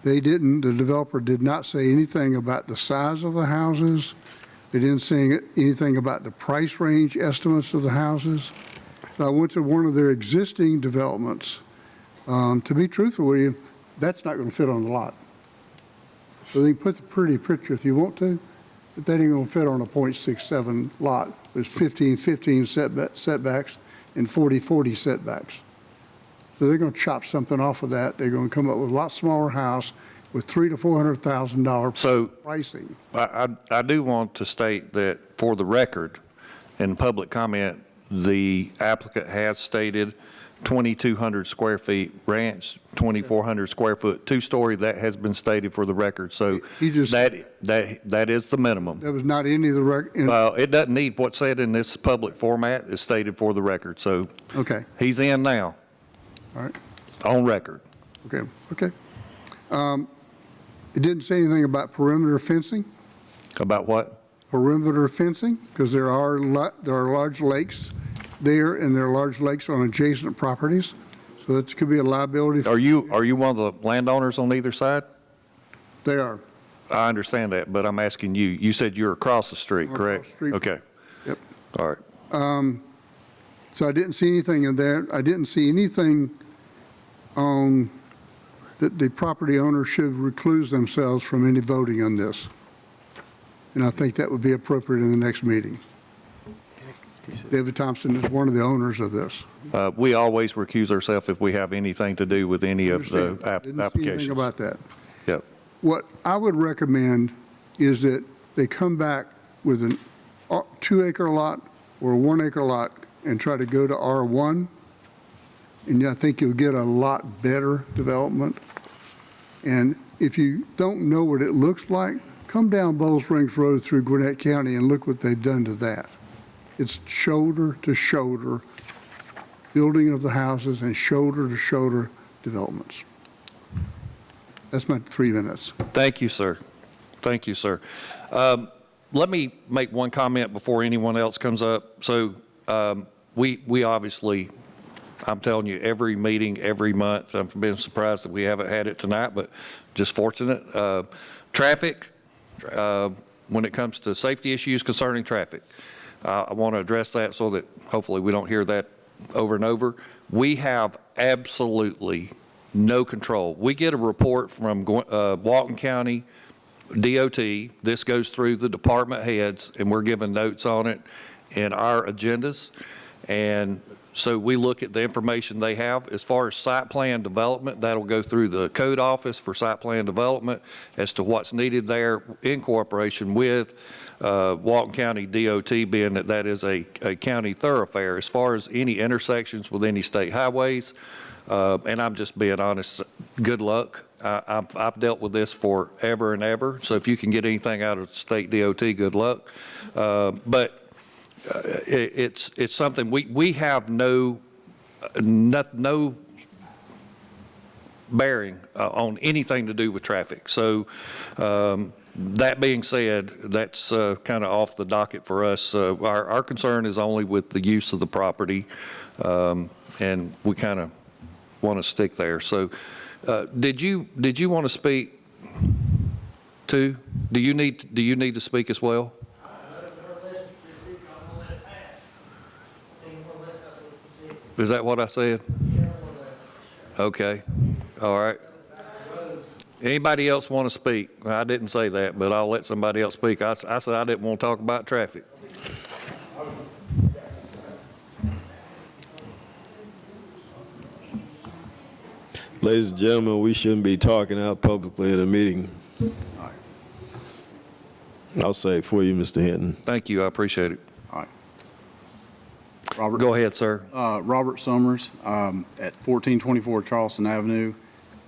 The developer did not say anything about the size of the houses. They didn't say anything about the price range estimates of the houses. So I went to one of their existing developments. To be truthful with you, that's not going to fit on the lot. So they can put the pretty picture if you want to, but that ain't going to fit on a .67 lot. There's 15 setbacks and 40 setbacks. So they're going to chop something off of that. They're going to come up with a lot smaller house with $300,000 to $400,000 pricing. I do want to state that for the record, in public comment, the applicant has stated 2,200 square feet ranch, 2,400 square foot, two-story. That has been stated for the record. So that is the minimum. That was not any of the record. Well, it doesn't need what's said in this public format. It's stated for the record. So okay, he's in now. All right. On record. Okay. Okay. It didn't say anything about perimeter fencing. About what? Perimeter fencing, because there are large lakes there, and there are large lakes on adjacent properties, so that could be a liability. Are you one of the landowners on either side? They are. I understand that, but I'm asking you. You said you're across the street, correct? Across the street. Okay. Yep. All right. So I didn't see anything in there. I didn't see anything on that the property owner should recluse themselves from any voting on this. And I think that would be appropriate in the next meeting. David Thompson is one of the owners of this. We always recuse ourselves if we have anything to do with any of the Didn't see applications. anything about that. Yep. What I would recommend is that they come back with a 2-acre lot or a 1-acre lot and try to go to R1, and I think you'll get a lot better development. And if you don't know what it looks like, come down Bowl Springs Road through Gwinnett County and look what they've done to that. It's shoulder to shoulder building of the houses and shoulder to shoulder developments. That's my 3 minutes. Thank you, sir. Thank you, sir. Let me make one comment before anyone else comes up. So we obviously, I'm telling you, every meeting, every month, I've been surprised that we haven't had it tonight, but just fortunate. Traffic, when it comes to safety issues concerning traffic, I want to address that so that hopefully we don't hear that over and over. We have absolutely no control. We get a report from Walton County DOT. This goes through the department heads, and we're given notes on it in our agendas. And so we look at the information they have. As far as site plan development, that'll go through the code office for site plan development as to what's needed there in cooperation with Walton County DOT, being that that is a county thoroughfare. As far as any intersections with any state highways, and I'm just being honest, good luck. I've dealt with this forever and ever, so if you can get anything out of state DOT, good luck. But it's something we have no bearing on anything to do with traffic. So that being said, that's kind of off the docket for us. Our concern is only with the use of the property, and we kind of want to stick there. So did you want to speak too? Do you need to speak as well? Is that what I said? Okay. All right. Anybody else want to speak? I didn't say that, but I'll let somebody else speak. I said I didn't want to talk about traffic. Ladies and gentlemen, we shouldn't be talking out publicly at a meeting. I'll say it for you, Mr. Hinton. Thank you. I appreciate it. All right. Robert. Go ahead, sir. Robert Summers at 1424 Charleston Avenue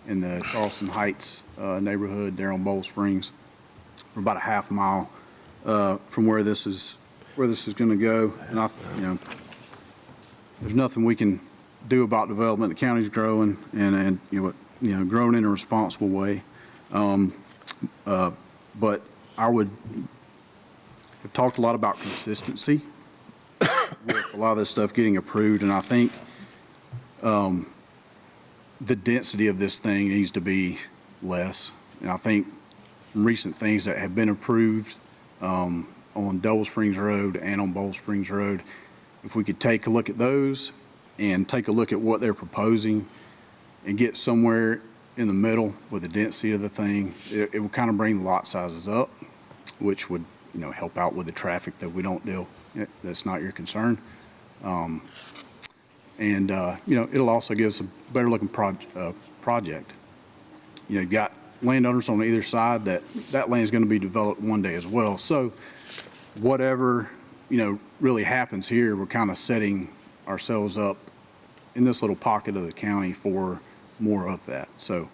in the Charleston Heights neighborhood there on Bowl Springs. We're about a half mile from where this is going to go, and there's nothing we can do about development. The county's growing and growing in a responsible way. But I would have talked a lot about consistency with a lot of this stuff getting approved, and I think the density of this thing needs to be less. And I think recent things that have been approved on Double Springs Road and on Bowl Springs Road, if we could take a look at those and take a look at what they're proposing and get somewhere in the middle with the density of the thing, it would kind of bring the lot sizes up, which would help out with the traffic that we don't deal. That's not your concern. It'll also give us a better looking project. You've got landowners on either side that land is going to be developed one day as well. So whatever, really happens here, we're kind of setting ourselves up in this little pocket of the county for more of that. So,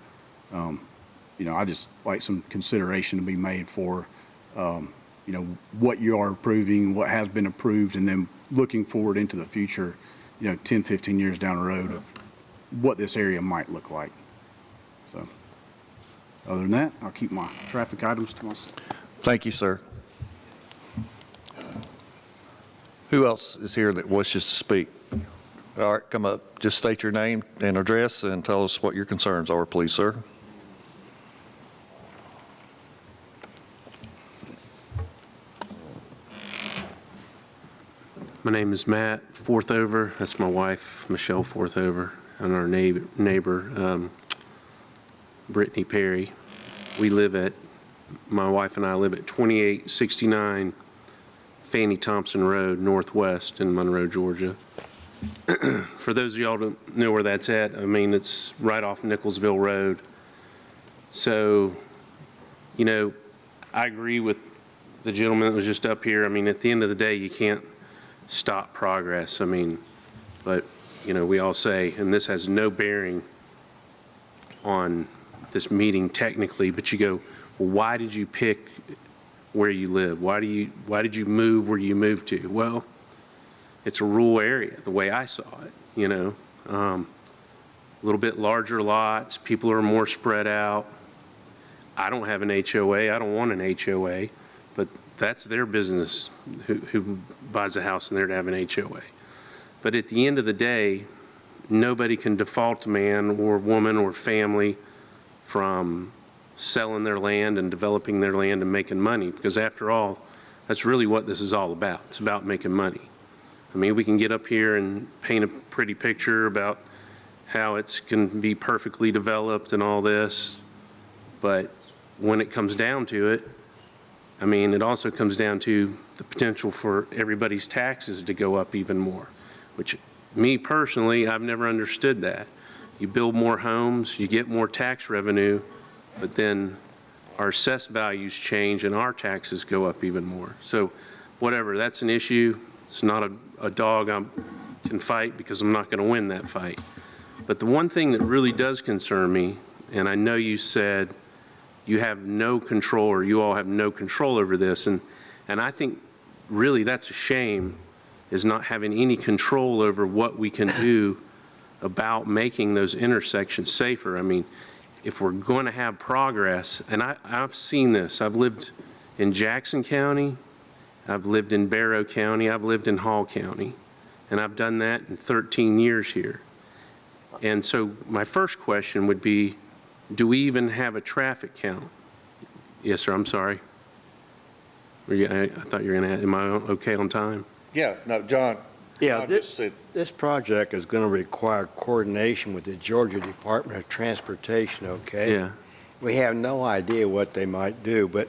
I just like some consideration to be made for, what you are approving, what has been approved, and then looking forward into the future, 10, 15 years down the road of what this area might look like. So, other than that, I'll keep my traffic items to myself. Thank you, sir. Who else is here that wishes to speak? All right, come up. Just state your name and address and tell us what your concerns are, please, sir. My name is Matt Forthover. That's my wife, Michelle Forthover, and our neighbor, Brittany Perry. My wife and I live at 2869 Fannie Thompson Road, Northwest in Monroe, Georgia. For those of y'all who don't know where that's at, it's right off Nicholsville Road. So, I agree with the gentleman that was just up here. At the end of the day, you can't stop progress. But, we all say, and this has no bearing on this meeting technically, but you go, well, why did you pick where you live? Why did you move where you moved to? Well, it's a rural area, the way I saw it, a little bit larger lots, people are more spread out, I don't have an HOA, I don't want an HOA, but that's their business, who buys a house and they're to have an HOA. But at the end of the day, nobody can default man or woman or family from selling their land and developing their land and making money, because after all, that's really what this is all about. It's about making money. I mean, we can get up here and paint a pretty picture about how it's going to be perfectly developed and all this, but when it comes down to it, I mean, it also comes down to the potential for everybody's taxes to go up even more, which me personally, I've never understood that. You build more homes, you get more tax revenue, but then our assessed values change and our taxes go up even more. So whatever, that's an issue. It's not a dog I can fight, because I'm not going to win that fight. But the one thing that really does concern me, and I know you said you have no control, or you all have no control over this, and I think really that's a shame, is not having any control over what we can do about making those intersections safer. I mean, if we're going to have progress, and I've seen this, I've lived in Jackson County, I've lived in Barrow County, I've lived in Hall County, and I've done that in 13 years here. And so my first question would be, do we even have a traffic count? Yes, sir, I'm sorry. I thought you were going to, am I okay on time? Yeah, no, John. Yeah, John just said- this project is going to require coordination with the Georgia Department of Transportation, okay? Yeah. We have no idea what they might do, but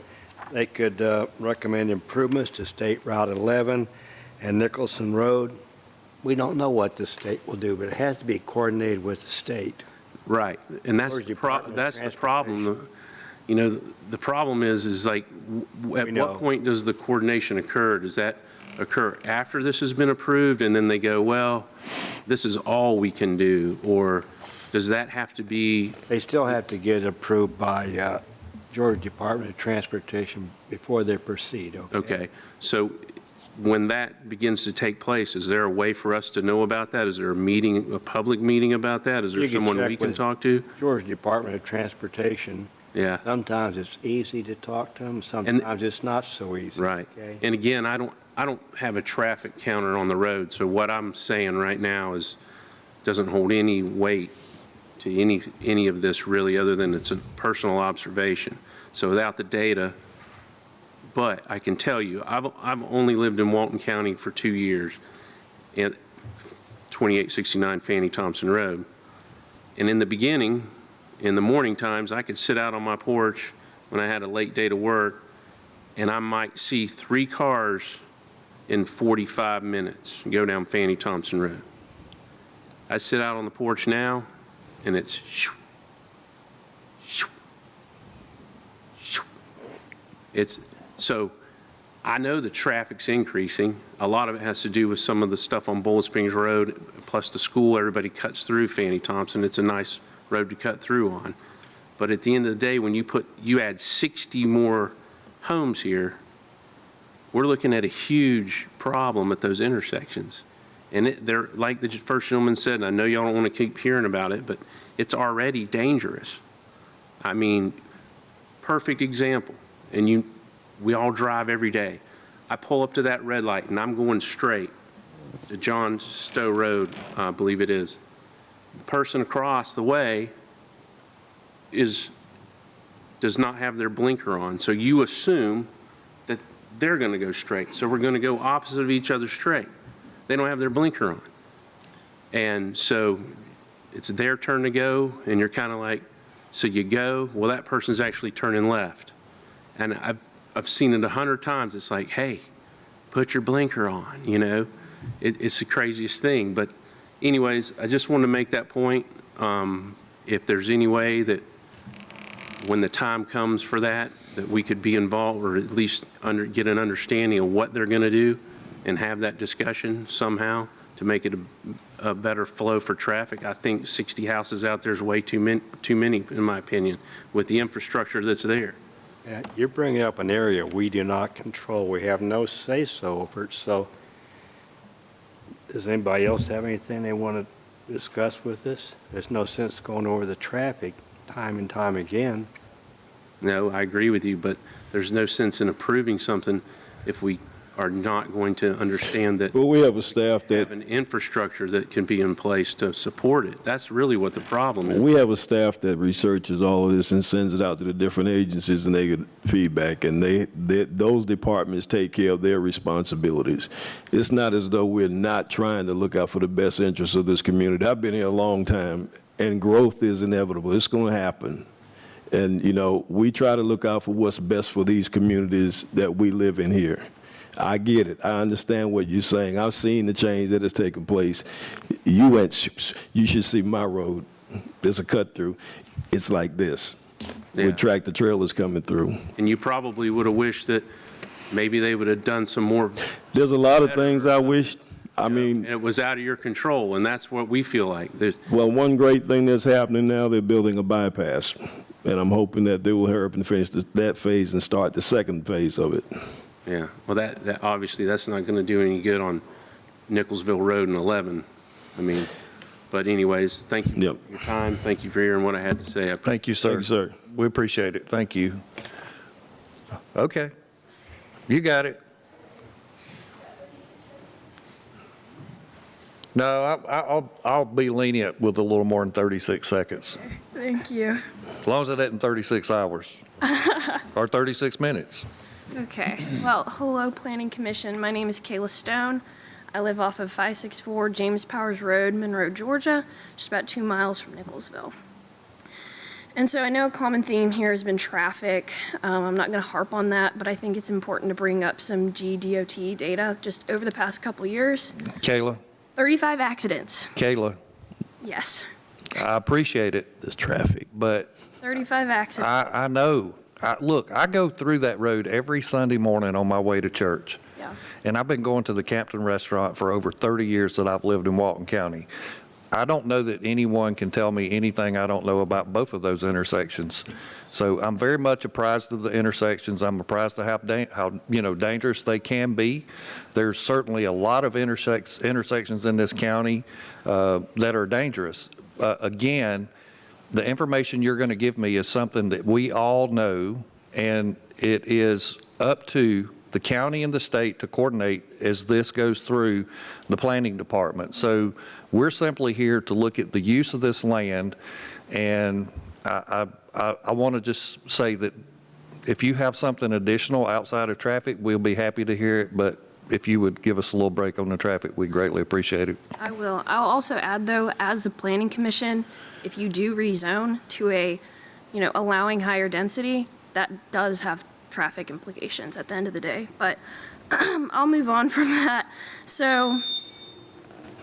they could recommend improvements to State Route 11 and Nicholson Road. We don't know what the state will do, but it has to be coordinated with the state. Right, and that's Georgia the Department of that's the problem. You know, the problem is like, at know. what point does the coordination occur? Does that occur after this has been approved, and then they go, well, this is all we can do? Or does that have to be? They still have to get approved by Georgia Department of Transportation before they proceed, okay? Okay, so when that begins to take place, is there a way for us to know about that? Is there a meeting, a public meeting about that? Is there You can someone check we can with talk to? Georgia Department of Transportation. Yeah. Sometimes it's easy to talk to them, sometimes it's not so easy. Right. Okay? And again, I don't have a traffic counter on the road, so what I'm saying right now is, doesn't hold any weight to any of this really, other than it's a personal observation. So without the data, but I can tell you, I've only lived in Walton County for 2 years, at 2869 Fannie Thompson Road. And in the beginning, in the morning times, I could sit out on my porch when I had a late day to work, and I might see 3 cars in 45 minutes go down Fannie Thompson Road. I sit out on the porch now, and it's shoo, shoo, shoo. So I know the traffic's increasing. A lot of it has to do with some of the stuff on Bold Springs Road, plus the school. Everybody cuts through Fannie Thompson. It's a nice road to cut through on. But at the end of the day, when you add 60 more homes here, we're looking at a huge problem at those intersections. And they're, like the first gentleman said, and I know y'all don't want to keep hearing about it, but it's already dangerous. I mean, perfect example. And we all drive every day. I pull up to that red light and I'm going straight to John Stowe Road, I believe it is. The person across the way does not have their blinker on. So you assume that they're going to go straight. So we're going to go opposite of each other straight. They don't have their blinker on. And so it's their turn to go, and you're kind of like, so you go, well, that person's actually turning left. And I've seen it 100 times. It's like, hey, put your blinker on, you know? It's the craziest thing. But anyways, I just wanted to make that point. If there's any way that when the time comes for that we could be involved, or at least get an understanding of what they're going to do and have that discussion somehow to make it a better flow for traffic. I think 60 houses out there is way too many, in my opinion, with the infrastructure that's there. Yeah, you're bringing up an area we do not control. We have no say-so over it. So does anybody else have anything they want to discuss with us? There's no sense going over the traffic time and time again. No, I agree with you, but there's no sense in approving something if we are not going to understand that Well, we have a staff we have that, an infrastructure that can be in place to support it. That's really what the problem is. we have a staff that researches all of this and sends it out to the different agencies and they get feedback, and those departments take care of their responsibilities. It's not as though we're not trying to look out for the best interests of this community. I've been here a long time, and growth is inevitable. It's going to happen. And, you know, we try to look out for what's best for these communities that we live in here. I get it. I understand what you're saying. I've seen the change that has taken place. You should see my road. There's a cut through. It's like this with tractor trailers coming through. And you probably would have wished that maybe they would have done some more. There's a lot of things I wished. I mean, And it was out of your control, and that's what we feel like. well, one great thing that's happening now, they're building a bypass. And I'm hoping that they will hurry up and finish that phase and start the second phase of it. Yeah, well, that obviously, that's not going to do any good on Nicholsville Road and 11. I mean, but anyways, thank you Yep. for your time. Thank you for hearing what I had to say. Thank you, sir. Thank you, sir. We appreciate it. Thank you. Okay. You got it. No, I'll be lenient with a little more than 36 seconds, Thank you. as long as it isn't 36 hours or 36 minutes. Okay. Well, hello, Planning Commission. My name is Kayla Stone. I live off of 564 James Powers Road, Monroe, Georgia, just about 2 miles from Nicholsville. And so I know a common theme here has been traffic. I'm not going to harp on that, but I think it's important to bring up some GDOT data just over the past couple years. Kayla, 35 accidents. Kayla, Yes, I appreciate it. This traffic. But 35 accidents. I know. Look, I go through that road every Sunday morning on my way to church. Yeah. And I've been going to the Campton Restaurant for over 30 years that I've lived in Walton County. I don't know that anyone can tell me anything I don't know about both of those intersections. So I'm very much apprised of the intersections. I'm apprised of how dangerous they can be. There's certainly a lot of intersections in this county that are dangerous. Again, the information you're going to give me is something that we all know, and it is up to the county and the state to coordinate as this goes through the planning department. So we're simply here to look at the use of this land, and I want to just say that if you have something additional outside of traffic, we'll be happy to hear it, but if you would give us a little break on the traffic, we'd greatly appreciate it. I will. I'll also add, though, as the Planning Commission, if you do rezone to allowing higher density, that does have traffic implications at the end of the day. But I'll move on from that. So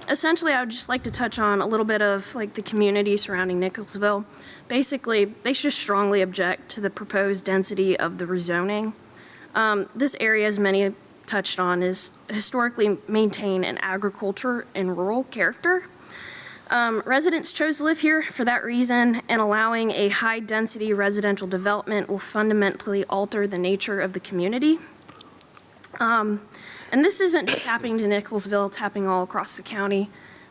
essentially, I would just like to touch on a little bit of the community surrounding Nicholsville. Basically, they just strongly object to the proposed density of the rezoning. This area, as many touched on, is historically maintained an agriculture and rural character. Residents chose to live here for that reason, and allowing a high-density residential development will fundamentally alter the nature of the community. And this isn't just happening to Nicholsville, it's happening all across the county.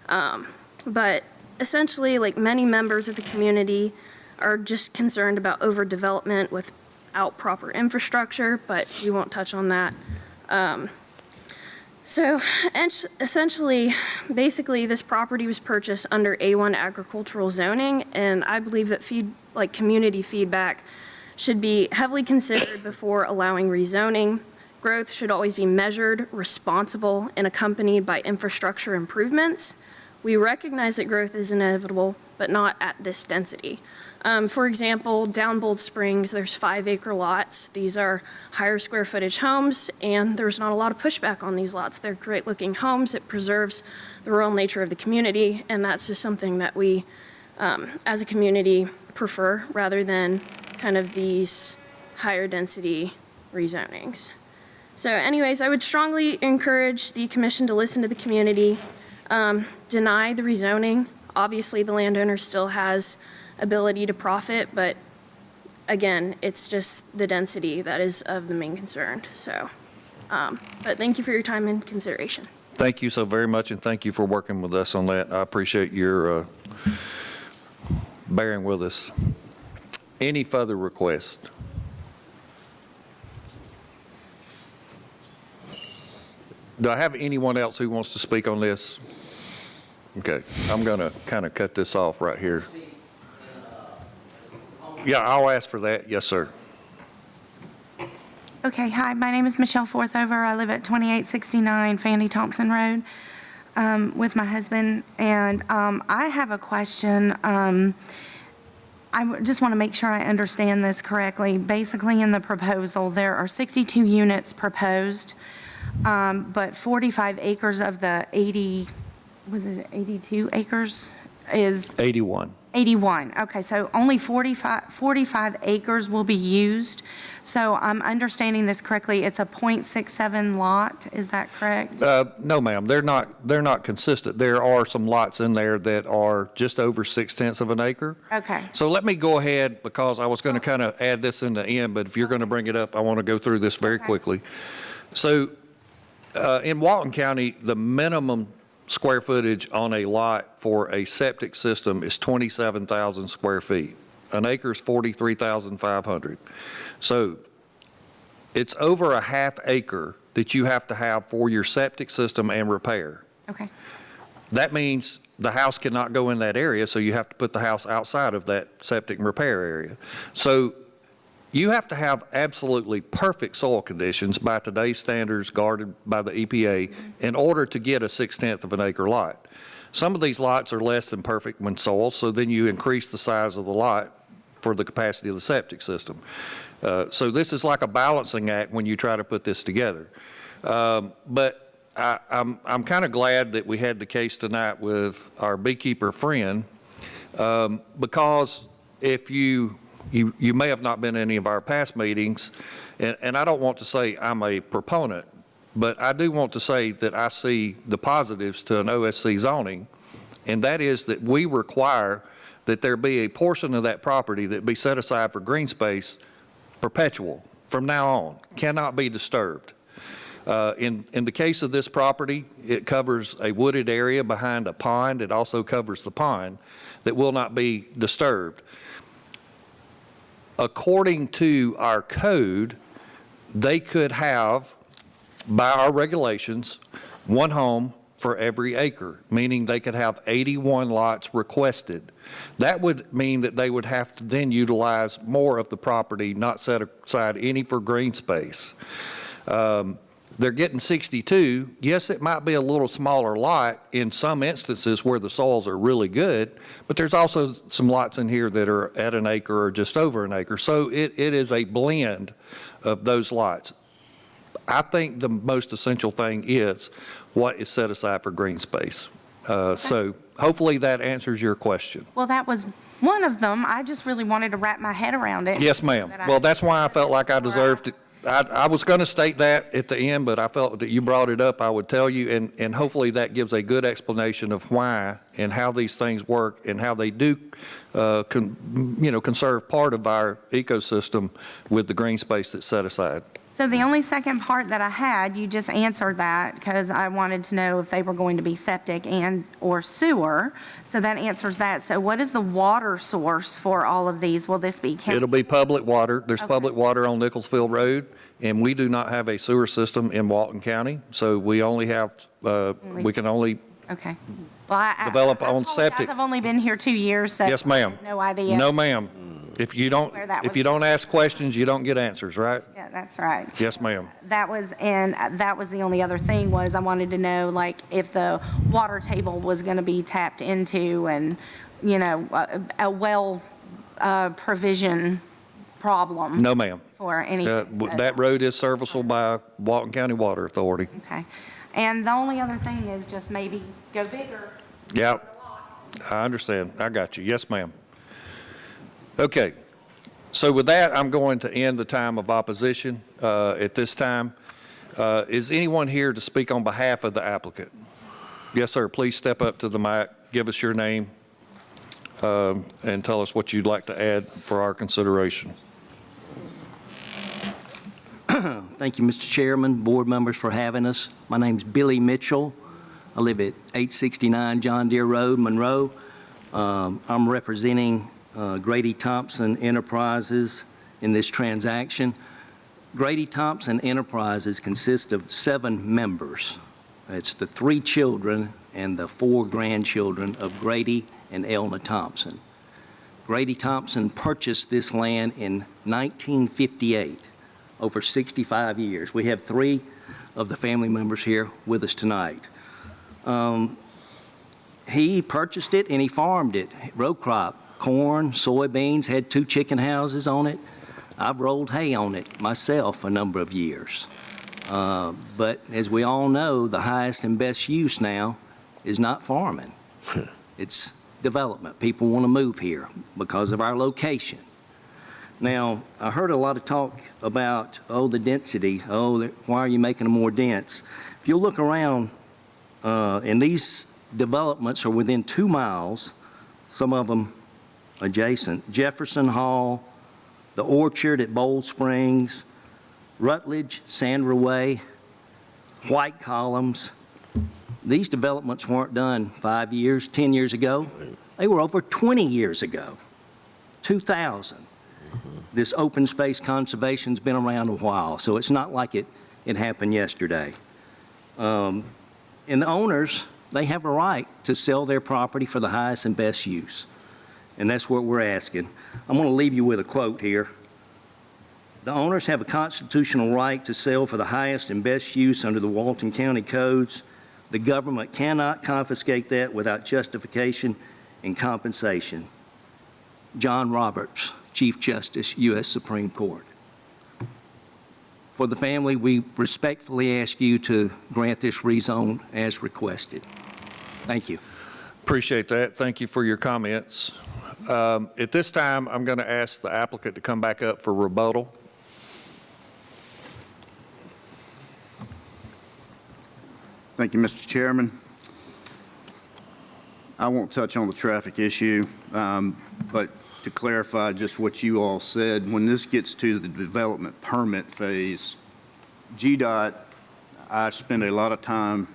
But essentially, many members of the community are just concerned about overdevelopment without proper infrastructure, but we won't touch on that. So essentially, basically, this property was purchased under A1 agricultural zoning, and I believe that community feedback should be heavily considered before allowing rezoning. Growth should always be measured, responsible, and accompanied by infrastructure improvements. We recognize that growth is inevitable, but not at this density. For example, down Bold Springs, there's 5-acre lots. These are higher square footage homes, and there's not a lot of pushback on these lots. They're great looking homes. It preserves the rural nature of the community, and that's just something that we, as a community, prefer rather than kind of these higher density rezonings. So anyways, I would strongly encourage the commission to listen to the community, deny the rezoning. Obviously, the landowner still has ability to profit, but again, it's just the density that is of the main concern. So, but thank you for your time and consideration. Thank you so very much, and thank you for working with us on that. I appreciate your bearing with us. Any further requests? Do I have anyone else who wants to speak on this? Okay, I'm going to kind of cut this off right here. Yeah, I'll ask for that. Yes, sir. Okay, hi, my name is Michelle Forthover. I live at 2869 Fanny Thompson Road with my husband, and I have a question. I just want to make sure I understand this correctly. Basically, in the proposal, there are 62 units proposed, but 45 acres of the 82 acres is? 81. 81, okay, so only 45 acres will be used. So I'm understanding this correctly, it's a .67 lot, is that correct? No, ma'am, they're not consistent. There are some lots in there that are just over 6/10 of an acre. Okay. So let me go ahead, because I was going to kind of add this in the end, but if you're going to bring it up, I want to go through this very quickly. So in Walton County, the minimum square footage on a lot for a septic system is 27,000 square feet. An acre is 43,500. So it's over a half acre that you have to have for your septic system and repair. Okay. That means the house cannot go in that area, so you have to put the house outside of that septic and repair area. So you have to have absolutely perfect soil conditions by today's standards guarded by the EPA in order to get a 6/10 of an acre lot. Some of these lots are less than perfect when soil, so then you increase the size of the lot for the capacity of the septic system. So this is like a balancing act when you try to put this together. But I'm kind of glad that we had the case tonight with our beekeeper friend, because if you may have not been in any of our past meetings, and I don't want to say I'm a proponent, but I do want to say that I see the positives to an OSC zoning, and that is that we require that there be a portion of that property that be set aside for green space perpetual from now on, cannot be disturbed. In the case of this property, it covers a wooded area behind a pond. It also covers the pond that will not be disturbed. According to our code, they could have, by our regulations, one home for every acre, meaning they could have 81 lots requested. That would mean that they would have to then utilize more of the property, not set aside any for green space. They're getting 62. Yes, it might be a little smaller lot in some instances where the soils are really good, but there's also some lots in here that are at an acre or just over an acre. So it is a blend of those lots. I think the most essential thing is what is set aside for green space. So hopefully that answers your question. Well, that was one of them. I just really wanted to wrap my head around it. Yes, ma'am. Well, that's why I felt like I deserved it. I was going to state that at the end, but I felt that you brought it up, I would tell you, and hopefully that gives a good explanation of why and how these things work and how they do, conserve part of our ecosystem with the green space that's set aside. So the only second part that I had, you just answered that, because I wanted to know if they were going to be septic and or sewer. So that answers that. So what is the water source for all of these? Will this be county? It'll be public water. There's Okay. public water on Nicholsville Road, and we do not have a sewer system in Walton County. So we only have, we can only Okay. Well, I develop on apologize. septic. I've only been here 2 years, so. Yes, ma'am. I have no idea. No, ma'am. If you don't ask questions, you don't get answers, right? Yeah, that's right. Yes, ma'am. That was the only other thing was I wanted to know, like, if the water table was going to be tapped into and, a well provision problem. No, ma'am. For anything. So- That road is serviceable by Walton County Water Authority. Okay. And the only other thing is just maybe go bigger. Yeah, I understand. I got you. Yes, ma'am. Okay. So with that, I'm going to end the time of opposition at this time. Is anyone here to speak on behalf of the applicant? Yes, sir. Please step up to the mic, give us your name, and tell us what you'd like to add for our consideration. Thank you, Mr. Chairman, board members, for having us. My name's Billy Mitchell. I live at 869 John Deere Road, Monroe. I'm representing Grady Thompson Enterprises in this transaction. Grady Thompson Enterprises consists of 7 members. It's the 3 children and the 4 grandchildren of Grady and Elna Thompson. Grady Thompson purchased this land in 1958, over 65 years. We have 3 of the family members here with us tonight. He purchased it and he farmed it, row crop, corn, soybeans, had 2 chicken houses on it. I've rolled hay on it myself a number of years. But as we all know, the highest and best use now is not farming. It's development. People want to move here because of our location. Now, I heard a lot of talk about, the density. Why are you making them more dense? If you look around, and these developments are within 2 miles, some of them adjacent. Jefferson Hall, the Orchard at Bold Springs, Rutledge, Sandra Way, White Columns. These developments weren't done 5 years, 10 years ago. They were over 20 years ago, 2000. This open space conservation's been around a while, so it's not like it happened yesterday. And the owners, they have a right to sell their property for the highest and best use. And that's what we're asking. I'm going to leave you with a quote here. The owners have a constitutional right to sell for the highest and best use under the Walton County codes. The government cannot confiscate that without justification and compensation. John Roberts, Chief Justice, U.S. Supreme Court. For the family, we respectfully ask you to grant this rezone as requested. Thank you. Appreciate that. Thank you for your comments. At this time, I'm going to ask the applicant to come back up for rebuttal. Thank you, Mr. Chairman. I won't touch on the traffic issue, but to clarify just what you all said, when this gets to the development permit phase, GDOT, I spend a lot of time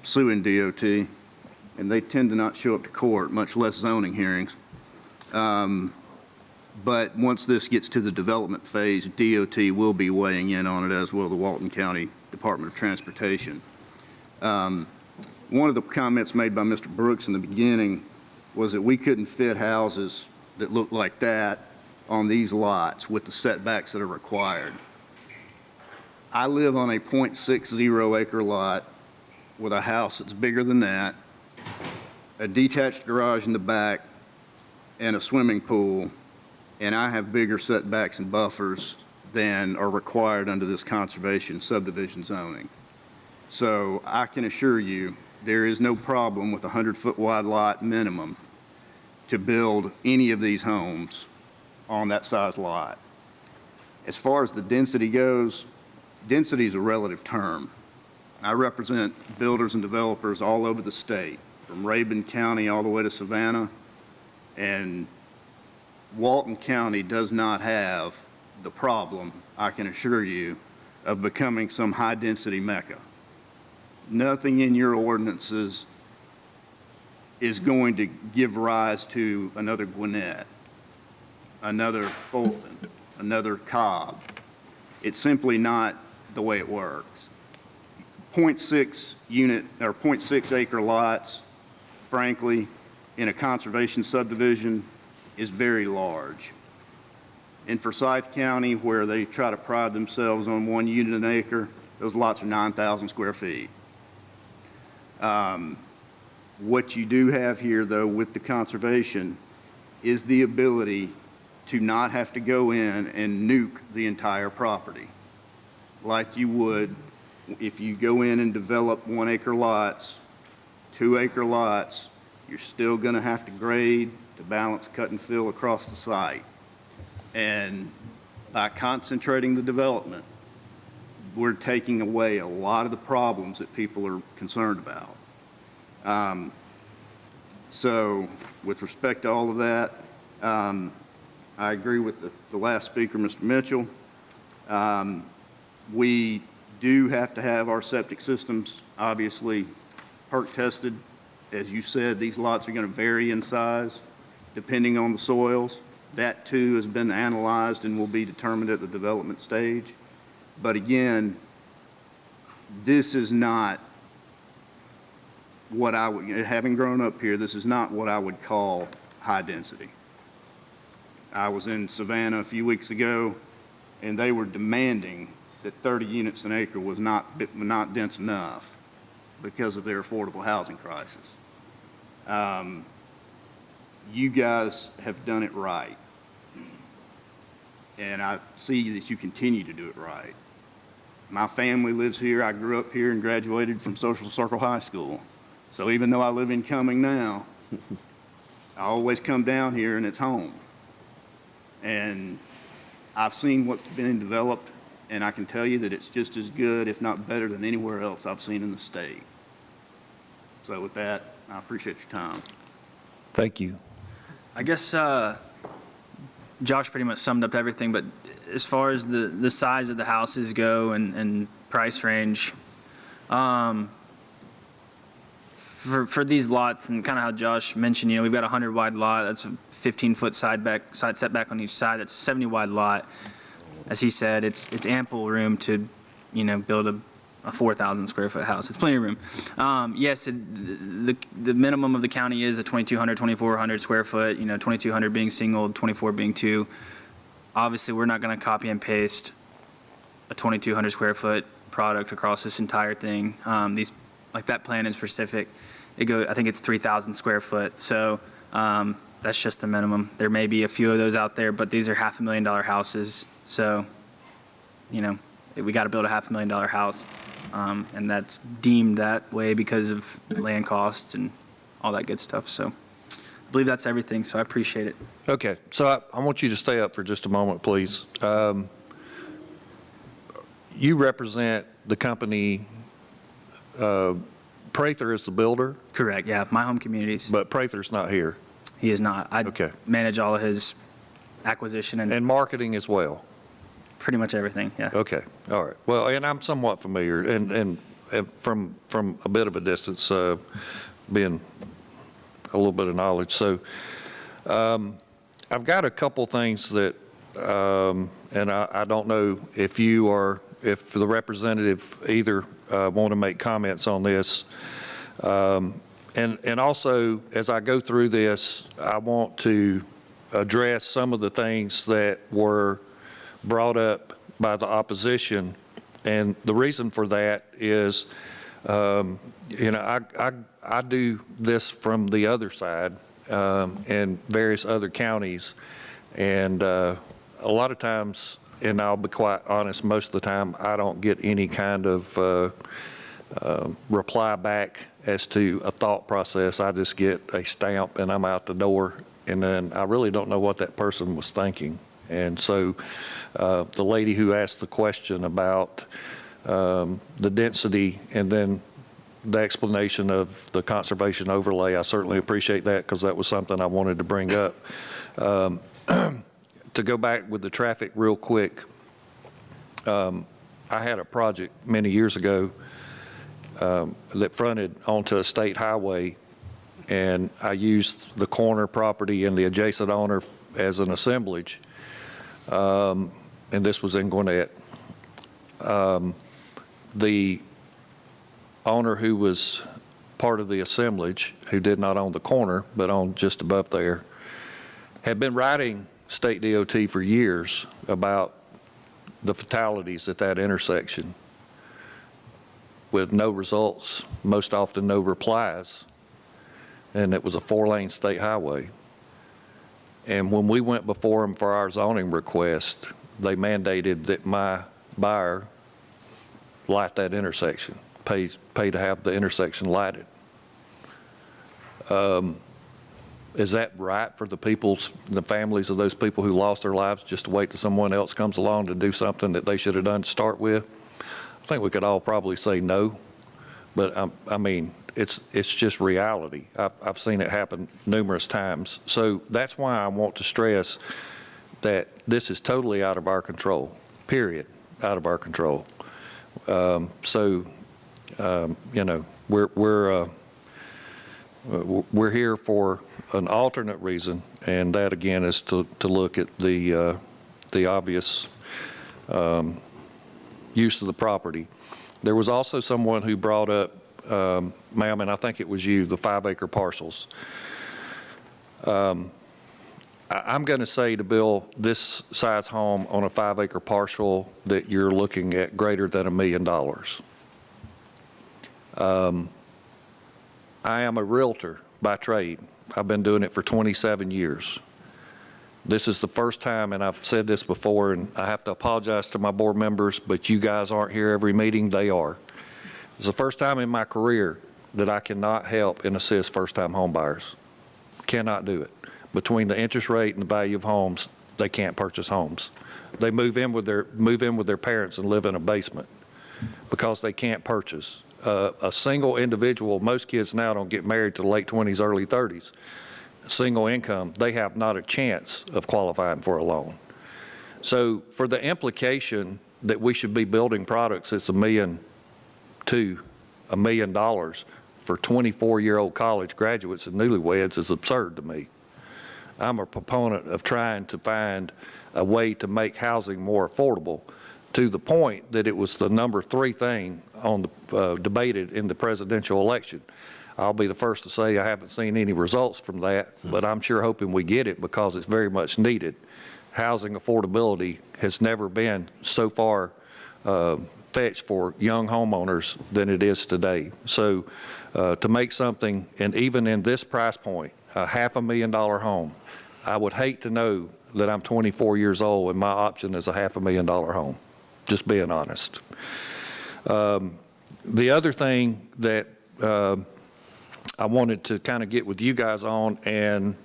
suing DOT, and they tend to not show up to court, much less zoning hearings. But once this gets to the development phase, DOT will be weighing in on it, as will the Walton County Department of Transportation. One of the comments made by Mr. Brooks in the beginning was that we couldn't fit houses that look like that on these lots with the setbacks that are required. I live on a .60 acre lot with a house that's bigger than that, a detached garage in the back, and a swimming pool, and I have bigger setbacks and buffers than are required under this conservation subdivision zoning. So I can assure you, there is no problem with a 100-foot wide lot minimum to build any of these homes on that size lot. As far as the density goes, density is a relative term. I represent builders and developers all over the state, from Rabun County all the way to Savannah, and Walton County does not have the problem, I can assure you, of becoming some high-density mecca. Nothing in your ordinances is going to give rise to another Gwinnett, another Fulton, another Cobb. It's simply not the way it works. 0.6 acre lots, frankly, in a conservation subdivision is very large. In Forsyth County, where they try to pride themselves on 1 unit an acre, those lots are 9,000 square feet. What you do have here, though, with the conservation is the ability to not have to go in and nuke the entire property like you would if you go in and develop 1 acre lots, 2 acre lots. You're still going to have to grade to balance cut and fill across the site. And by concentrating the development, we're taking away a lot of the problems that people are concerned about. So with respect to all of that, I agree with the last speaker, Mr. Mitchell. We do have to have our septic systems obviously perk tested. As you said, these lots are going to vary in size depending on the soils. That too has been analyzed and will be determined at the development stage. But again, this is not what I would, having grown up here, this is not what I would call high density. I was in Savannah a few weeks ago, and they were demanding that 30 units an acre was not dense enough because of their affordable housing crisis. You guys have done it right, and I see that you continue to do it right. My family lives here. I grew up here and graduated from Social Circle High School. So even though I live in Cumming now, I always come down here and it's home. And I've seen what's been developed, and I can tell you that it's just as good, if not better, than anywhere else I've seen in the state. So with that, I appreciate your time. Thank you. I guess Josh pretty much summed up everything, but as far as the size of the houses go and price range, for these lots and kind of how Josh mentioned, we've got a 100 wide lot. That's a 15-foot side setback on each side. That's a 70 wide lot. As he said, it's ample room to, build a 4,000 square foot house. It's plenty of room. Yes, the minimum of the county is a 2,200, 2,400 square foot, 2,200 being single, 24 being two. Obviously, we're not going to copy and paste a 2,200 square foot product across this entire thing. Like that plan in specific, I think it's 3,000 square foot. So that's just the minimum. There may be a few of those out there, but these are $500,000 houses. So, we got to build a $500,000 house. And that's deemed that way because of land costs and all that good stuff. So I believe that's everything, so I appreciate it. Okay, so I want you to stay up for just a moment, please. You represent the company, Prather is the builder? Correct, yeah, My Home Communities. But Prather's not here? He is not. I manage all of his acquisition and marketing as well? Pretty much everything, yeah. Okay, all right. Well, and I'm somewhat familiar, and from a bit of a distance, being a little bit of knowledge. So I've got a couple things that, and I don't know if if the representative either want to make comments on this. And also, as I go through this, I want to address some of the things that were brought up by the opposition. And the reason for that is, I do this from the other side in various other counties. And a lot of times, and I'll be quite honest, most of the time, I don't get any kind of reply back as to a thought process. I just get a stamp and I'm out the door. And then I really don't know what that person was thinking. And so the lady who asked the question about the density and then the explanation of the conservation overlay, I certainly appreciate that because that was something I wanted to bring up. To go back with the traffic real quick, I had a project many years ago that fronted onto a state highway, and I used the corner property and the adjacent owner as an assemblage. And this was in Gwinnett. The owner who was part of the assemblage, who did not own the corner, but owned just above there, had been writing state DOT for years about the fatalities at that intersection with no results, most often no replies. And it was a 4-lane state highway. And when we went before them for our zoning request, they mandated that my buyer light that intersection, pay to have the intersection lighted. Is that right for the families of those people who lost their lives, just to wait till someone else comes along to do something that they should have done to start with? I think we could all probably say no, but I mean, it's just reality. I've seen it happen numerous times. So that's why I want to stress that this is totally out of our control, period, out of our control. We're here for an alternate reason, and that again is to look at the obvious use of the property. There was also someone who brought up ma'am, and I think it was you, the 5-acre parcels. I'm going to say to build this size home on a 5-acre parcel that you're looking at greater than $1 million. I am a realtor by trade. I've been doing it for 27 years. This is the first time, and I've said this before, and I have to apologize to my board members, but you guys aren't here every meeting. They are. It's the first time in my career that I cannot help and assist first-time home buyers. Cannot do it. Between the interest rate and the value of homes, they can't purchase homes. They move in with their parents and live in a basement because they can't purchase. A single individual, most kids now don't get married to the late 20s, early 30s. Single income, they have not a chance of qualifying for a loan. So for the implication that we should be building products that's $1 million to $1 million for 24-year-old college graduates and newlyweds is absurd to me. I'm a proponent of trying to find a way to make housing more affordable, to the point that it was the number 3 thing on the debated in the presidential election. I'll be the first to say I haven't seen any results from that, but I'm sure hoping we get it because it's very much needed. Housing affordability has never been so far fetched for young homeowners than it is today. So to make something, and even in this price point, a $500,000 home, I would hate to know that I'm 24 years old and my option is a $500,000 home, just being honest. The other thing that I wanted to kind of get with you guys on, and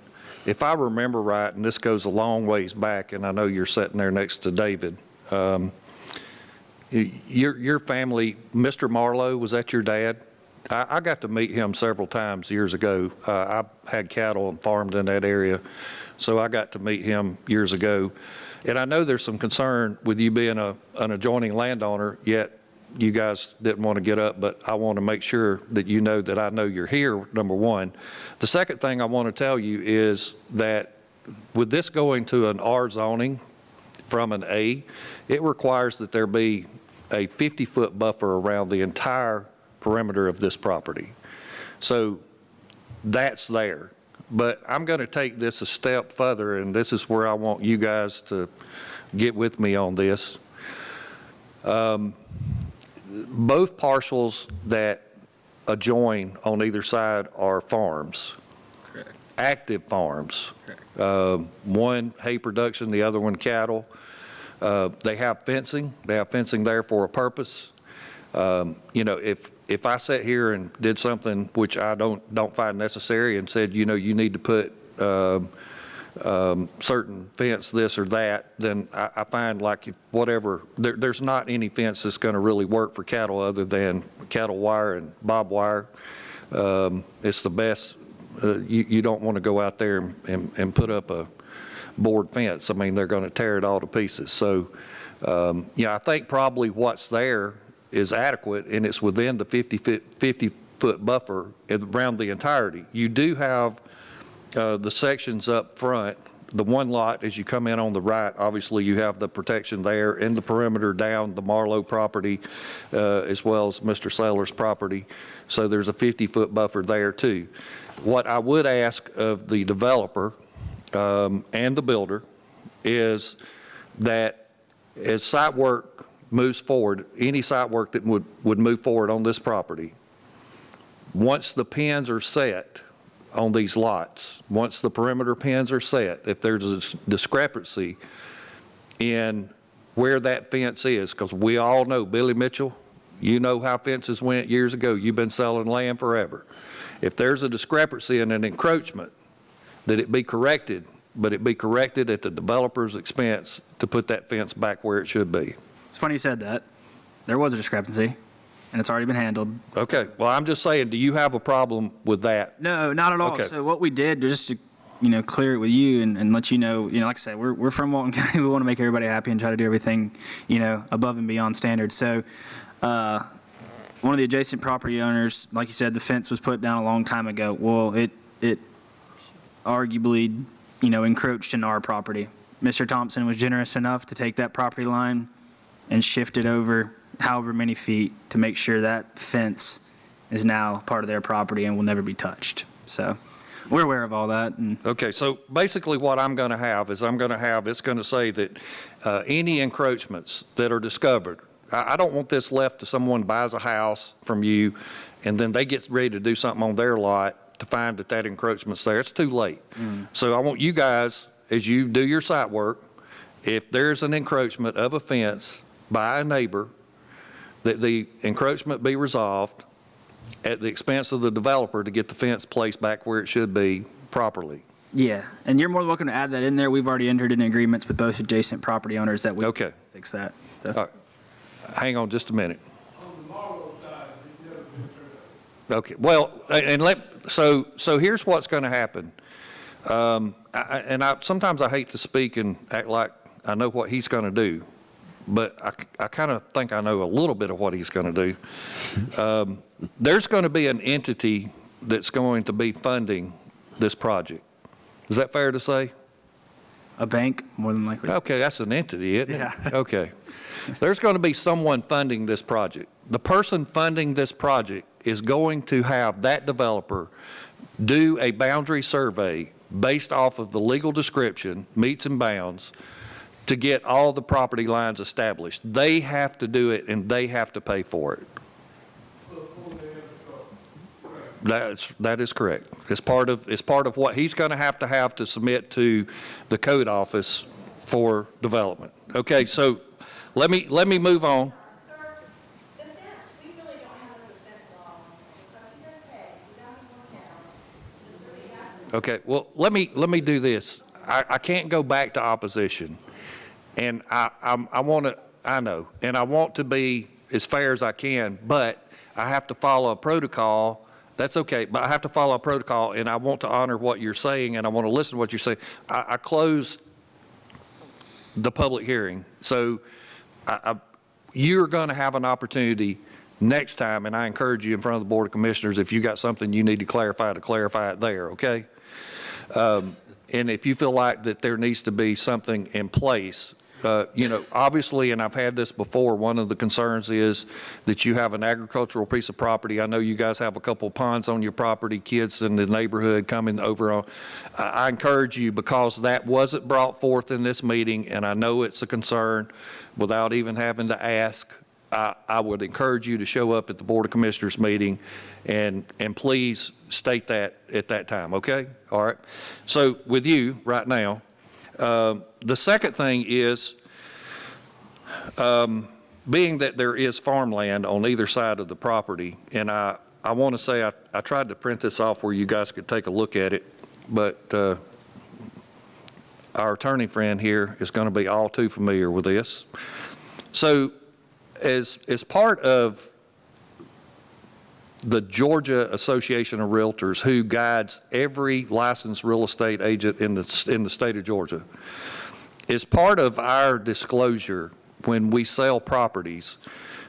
if I remember right, and this goes a long ways back, and I know you're sitting there next to David, your family, Mr. Marlowe, was that your dad? I got to meet him several times years ago. I had cattle and farmed in that area, so I got to meet him years ago. And I know there's some concern with you being an adjoining landowner, yet you guys didn't want to get up, but I want to make sure that you know that I know you're here, number one. The second thing I want to tell you is that with this going to an R zoning from an A, it requires that there be a 50-foot buffer around the entire perimeter of this property. So that's there. But I'm going to take this a step further, and this is where I want you guys to get with me on this. Both parcels that adjoin on either side are farms. Correct. Active farms. Correct. One hay production, the other one cattle. They have fencing. They have fencing there for a purpose. You know, if I sat here and did something which I don't find necessary and said, you know, you need to put certain fence, this or that, then I find like whatever, there's not any fence that's going to really work for cattle other than cattle wire and barbed wire. It's the best. You don't want to go out there and put up a board fence. I mean, they're going to tear it all to pieces. So, yeah, I think probably what's there is adequate, and it's within the 50-foot buffer around the entirety. You do have the sections up front. The one lot, as you come in on the right, obviously you have the protection there in the perimeter down the Marlowe property, as well as Mr. Saylor's property. So there's a 50-foot buffer there too. What I would ask of the developer and the builder is that as site work moves forward, any site work that would move forward on this property, once the pins are set on these lots, once the perimeter pins are set, if there's a discrepancy in where that fence is, because we all know, Billy Mitchell, you know how fences went years ago. You've been selling land forever. If there's a discrepancy and an encroachment, that it be corrected, but it be corrected at the developer's expense to put that fence back where it should be. It's funny you said that. There was a discrepancy, and it's already been handled. Okay. Well, I'm just saying, do you have a problem with that? No, not at all. Okay. So what we did, just to, clear it with you and let you know, like I said, we're from Walton County. We want to make everybody happy and try to do everything, above and beyond standards. So one of the adjacent property owners, like you said, the fence was put down a long time ago. Well, it arguably, encroached in our property. Mr. Thompson was generous enough to take that property line and shift it over however many feet to make sure that fence is now part of their property and will never be touched. So we're aware of all that. And Okay, so basically what I'm going to have is it's going to say that any encroachments that are discovered, I don't want this left to someone buys a house from you and then they get ready to do something on their lot to find that encroachment's there. It's too late. So I want you guys, as you do your site work, if there's an encroachment of a fence by a neighbor, that the encroachment be resolved at the expense of the developer to get the fence placed back where it should be properly. yeah, and you're more than welcome to add that in there. We've already entered in agreements with both adjacent property owners that we Okay. fix that. So. All right. Hang on just a minute. Okay, well, so here's what's going to happen. Sometimes I hate to speak and act like I know what he's going to do, but I kind of think I know a little bit of what he's going to do. There's going to be an entity that's going to be funding this project. Is that fair to say? A bank, more than likely. Okay, that's an entity, isn't it? Yeah. Okay. There's going to be someone funding this project. The person funding this project is going to have that developer do a boundary survey based off of the legal description, meets and bounds, to get all the property lines established. They have to do it and they have to pay for it. That is correct. It's part of what he's going to have to submit to the code office for development. Okay, so let me move on. Okay, well, let me do this. I can't go back to opposition, and I know, and I want to be as fair as I can, but I have to follow a protocol. That's okay, but I have to follow a protocol, and I want to honor what you're saying, and I want to listen to what you're saying. I closed the public hearing, so you're going to have an opportunity next time, and I encourage you in front of the Board of Commissioners, if you got something you need to clarify it there, okay? And if you feel like that there needs to be something in place, obviously, and I've had this before, one of the concerns is that you have an agricultural piece of property. I know you guys have a couple ponds on your property, kids in the neighborhood coming over on. I encourage you, because that wasn't brought forth in this meeting, and I know it's a concern without even having to ask, I would encourage you to show up at the Board of Commissioners meeting and please state that at that time, okay? All right. So with you right now, the second thing is, being that there is farmland on either side of the property, and I want to say I tried to print this off where you guys could take a look at it, but our attorney friend here is going to be all too familiar with this. So as part of the Georgia Association of Realtors, who guides every licensed real estate agent in the state of Georgia, as part of our disclosure when we sell properties,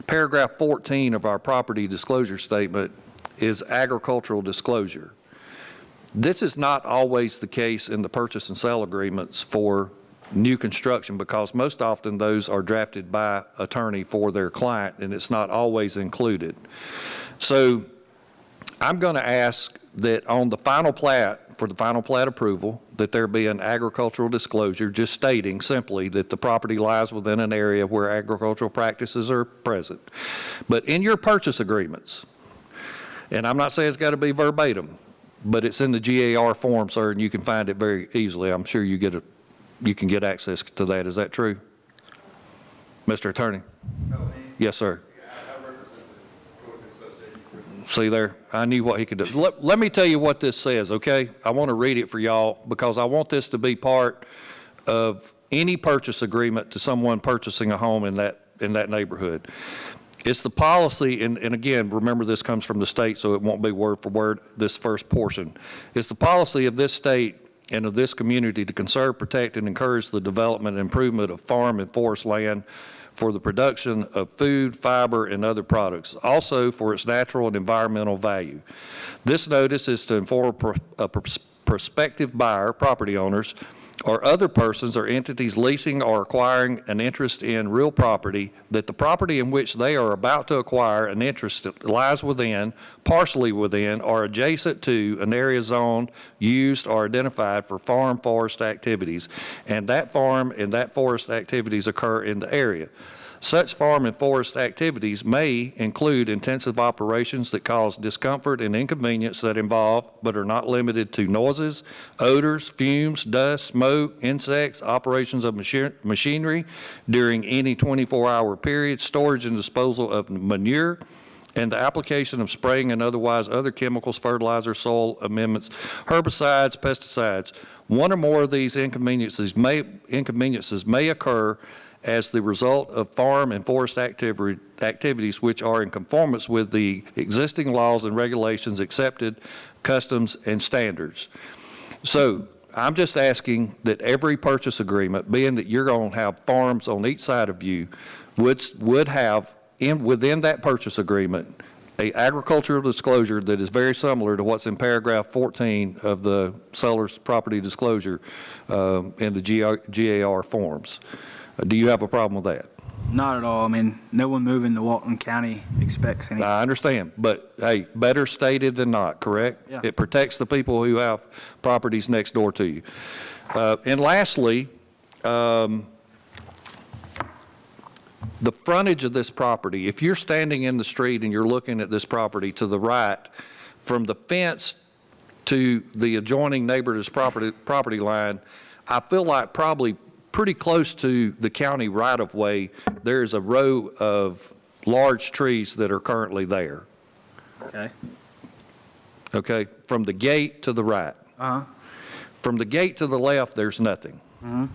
paragraph 14 of our property disclosure statement is agricultural disclosure. This is not always the case in the purchase and sale agreements for new construction, because most often those are drafted by attorney for their client, and it's not always included. So I'm going to ask that on the final plat, for the final plat approval, that there be an agricultural disclosure just stating simply that the property lies within an area where agricultural practices are present. But in your purchase agreements, and I'm not saying it's got to be verbatim, but it's in the GAR form, sir, and you can find it very easily. I'm sure you can get access to that. Is that true? Mr. Attorney? Yes, sir. See there? I knew what he could do. Let me tell you what this says, okay? I want to read it for y'all because I want this to be part of any purchase agreement to someone purchasing a home in that neighborhood. It's the policy, and again, remember this comes from the state, so it won't be word for word, this first portion. It's the policy of this state and of this community to conserve, protect, and encourage the development and improvement of farm and forest land for the production of food, fiber, and other products, also for its natural and environmental value. This notice is to inform a prospective buyer, property owners, or other persons or entities leasing or acquiring an interest in real property, that the property in which they are about to acquire an interest lies within, partially within, or adjacent to an area zoned, used, or identified for farm forest activities, and that farm and that forest activities occur in the area. Such farm and forest activities may include intensive operations that cause discomfort and inconvenience that involve, but are not limited to, noises, odors, fumes, dust, smoke, insects, operations of machinery during any 24-hour period, storage and disposal of manure, and the application of spraying and otherwise other chemicals, fertilizers, soil amendments, herbicides, pesticides. One or more of these inconveniences may occur as the result of farm and forest activities which are in conformance with the existing laws and regulations, accepted customs and standards. So I'm just asking that every purchase agreement, being that you're going to have farms on each side of you, would have within that purchase agreement a agricultural disclosure that is very similar to what's in paragraph 14 of the seller's property disclosure in the GAR forms. Do you have a problem with that? Not at all. I mean, no one moving to Walton County expects any. I understand, but hey, better stated than not, correct? Yeah. It protects the people who have properties next door to you. And lastly, the frontage of this property, if you're standing in the street and you're looking at this property to the right, from the fence to the adjoining neighbor's property line, I feel like probably pretty close to the county right-of-way, there's a row of large trees that are currently there. Okay. Okay, from the gate to the right. Uh-huh. From the gate to the left, there's nothing. Mm-hmm.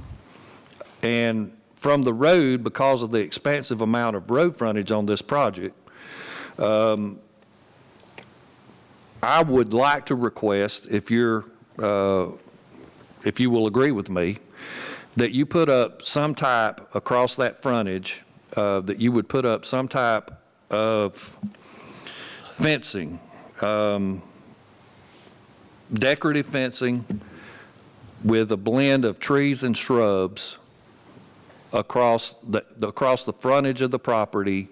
And from the road, because of the expansive amount of road frontage on this project, I would like to request, if you will agree with me, that you put up some type across that frontage, that you would put up some type of fencing, decorative fencing with a blend of trees and shrubs across the frontage of the property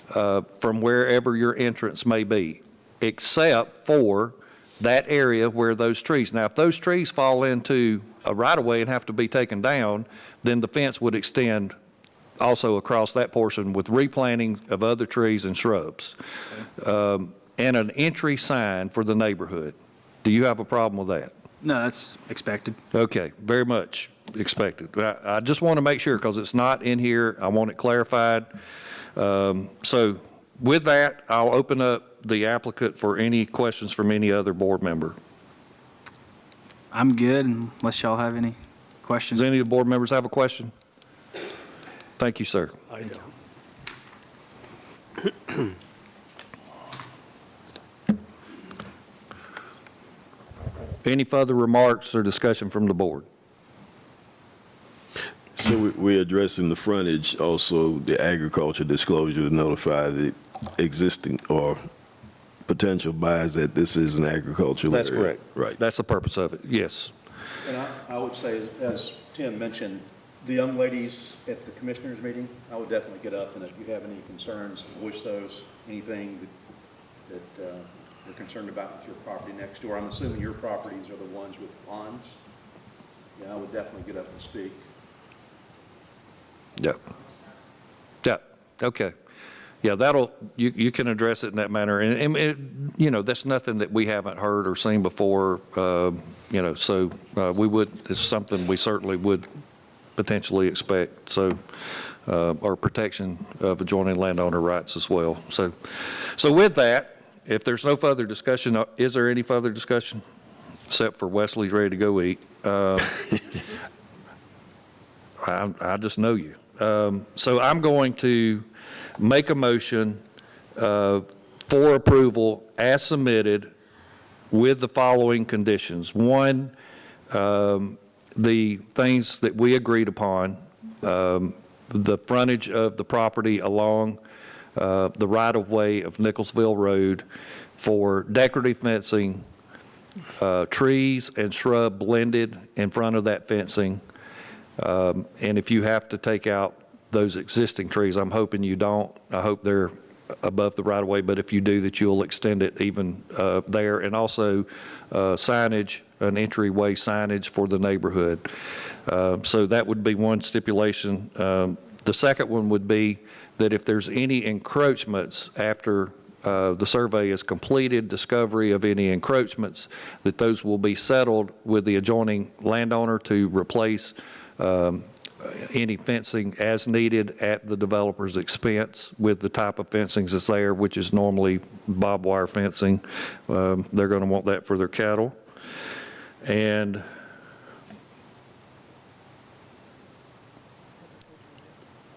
from wherever your entrance may be, except for that area where those trees. Now, if those trees fall into a right-of-way and have to be taken down, then the fence would extend also across that portion with replanting of other trees and shrubs, and an entry sign for the neighborhood. Do you have a problem with that? No, that's expected. Okay, very much expected. I just want to make sure, because it's not in here, I want it clarified. So with that, I'll open up the applicant for any questions from any other board member. I'm good unless y'all have any questions. Does any of the board members have a question? Thank you, sir. I don't. Any further remarks or discussion from the board? So we're addressing the frontage, also the agriculture disclosure to notify the existing or potential buyers that this is an agricultural area. That's correct. Right. That's the purpose of it, yes. And I would say, as Tim mentioned, the young ladies at the commissioners' meeting, I would definitely get up, and if you have any concerns, voice those, anything that you're concerned about with your property next door. I'm assuming your properties are the ones with ponds. Yeah, I would definitely get up and speak. Yep. Yep, okay. Yeah, you can address it in that manner. And it, that's nothing that we haven't heard or seen before, so it's something we certainly would potentially expect. So, or protection of adjoining landowner rights as well. So with that, if there's no further discussion, is there any further discussion? Except for Wesley's ready to go eat. I just know you. So I'm going to make a motion for approval as submitted with the following conditions. One, the things that we agreed upon, the frontage of the property along the right-of-way of Nicholsville Road for decorative fencing trees and shrub blended in front of that fencing. And if you have to take out those existing trees, I'm hoping you don't. I hope they're above the right-of-way, but if you do, that you'll extend it even there. And also signage, an entryway signage for the neighborhood. So that would be one stipulation. The second one would be that if there's any encroachments after the survey is completed, discovery of any encroachments, that those will be settled with the adjoining landowner to replace any fencing as needed at the developer's expense with the type of fencing that's there, which is normally barbed wire fencing. They're going to want that for their cattle. And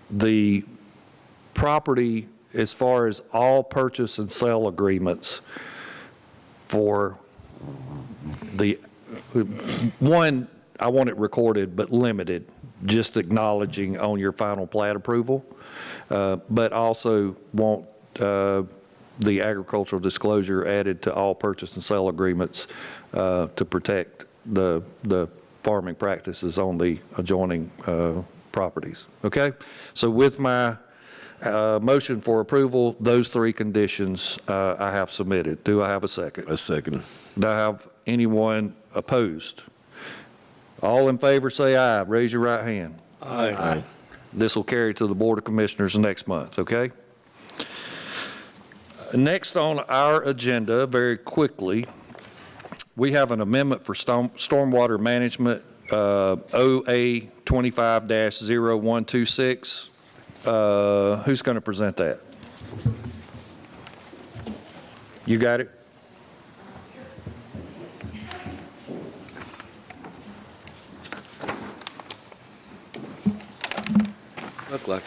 the property, as far as all purchase and sale agreements for the one, I want it recorded but limited, just acknowledging on your final plat approval, but also want the agricultural disclosure added to all purchase and sale agreements to protect the farming practices on the adjoining properties. Okay? So with my motion for approval, those three conditions I have submitted. Do I have a second? A second. Do I have anyone opposed? All in favor say aye. Raise your right hand. Aye. This will carry to the Board of Commissioners next month, okay? Next on our agenda, very quickly, we have an amendment for stormwater management, OA 25-0126. Who's going to present that? You got it?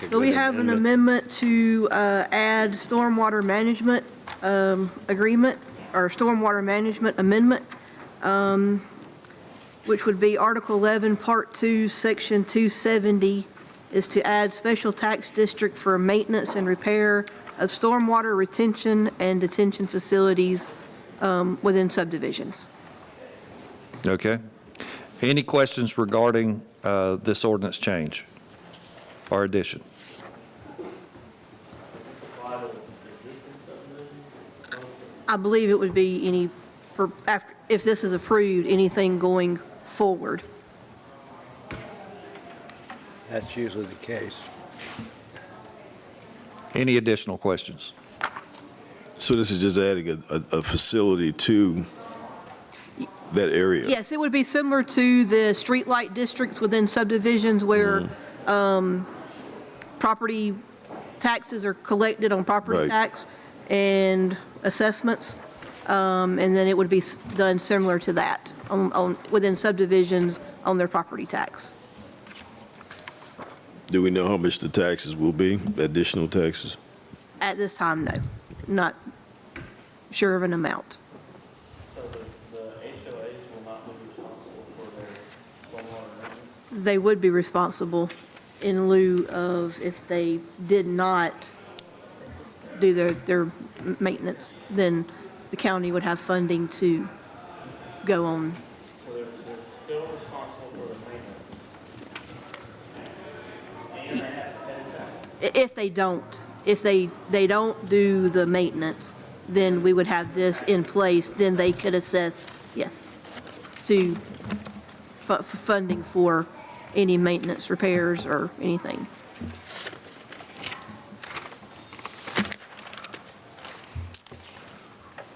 So we have an amendment to add stormwater management agreement, or stormwater management amendment, which would be Article 11, Part 2, Section 270, is to add special tax district for maintenance and repair of stormwater retention and detention facilities within subdivisions. Okay. Any questions regarding this ordinance change or addition? I believe it would be any, for after, if this is approved, anything going forward. That's usually the case. Any additional questions? So this is just adding a facility to that area? Yes, it would be similar to the streetlight districts within subdivisions where property taxes are collected on property tax and assessments. And then it would be done similar to that within subdivisions on their property tax. Do we know how much the taxes will be, additional taxes? At this time, no, not sure of an amount. So the HOAs will not be responsible for their stormwater management? They would be responsible in lieu of if they did not do their maintenance, then the county would have funding to go on. So they're still responsible for the maintenance? And they have to pay tax? If they don't, if they don't do the maintenance, then we would have this in place, then they could assess, yes, to funding for any maintenance repairs or anything.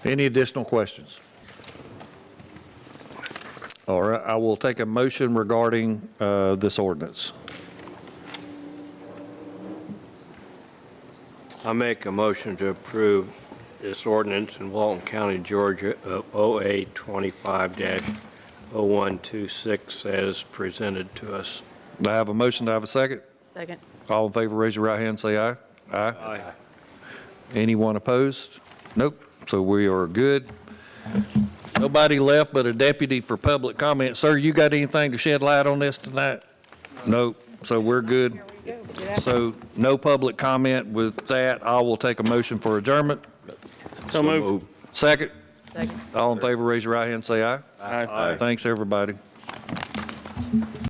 Any additional questions? All right, I will take a motion regarding this ordinance. I make a motion to approve this ordinance in Walton County, Georgia, of OA 25-0126 as presented to us. Do I have a motion? Do I have a second? Second. All in favor, raise your right hand, say aye. Aye. Anyone opposed? Nope. So we are good. Nobody left but a deputy for public comment. Sir, you got anything to shed light on this tonight? Nope. So we're good. So no public comment. With that, I will take a motion for adjournment. So moved. Second. Second. All in favor, raise your right hand, say aye. Aye. Thanks, everybody.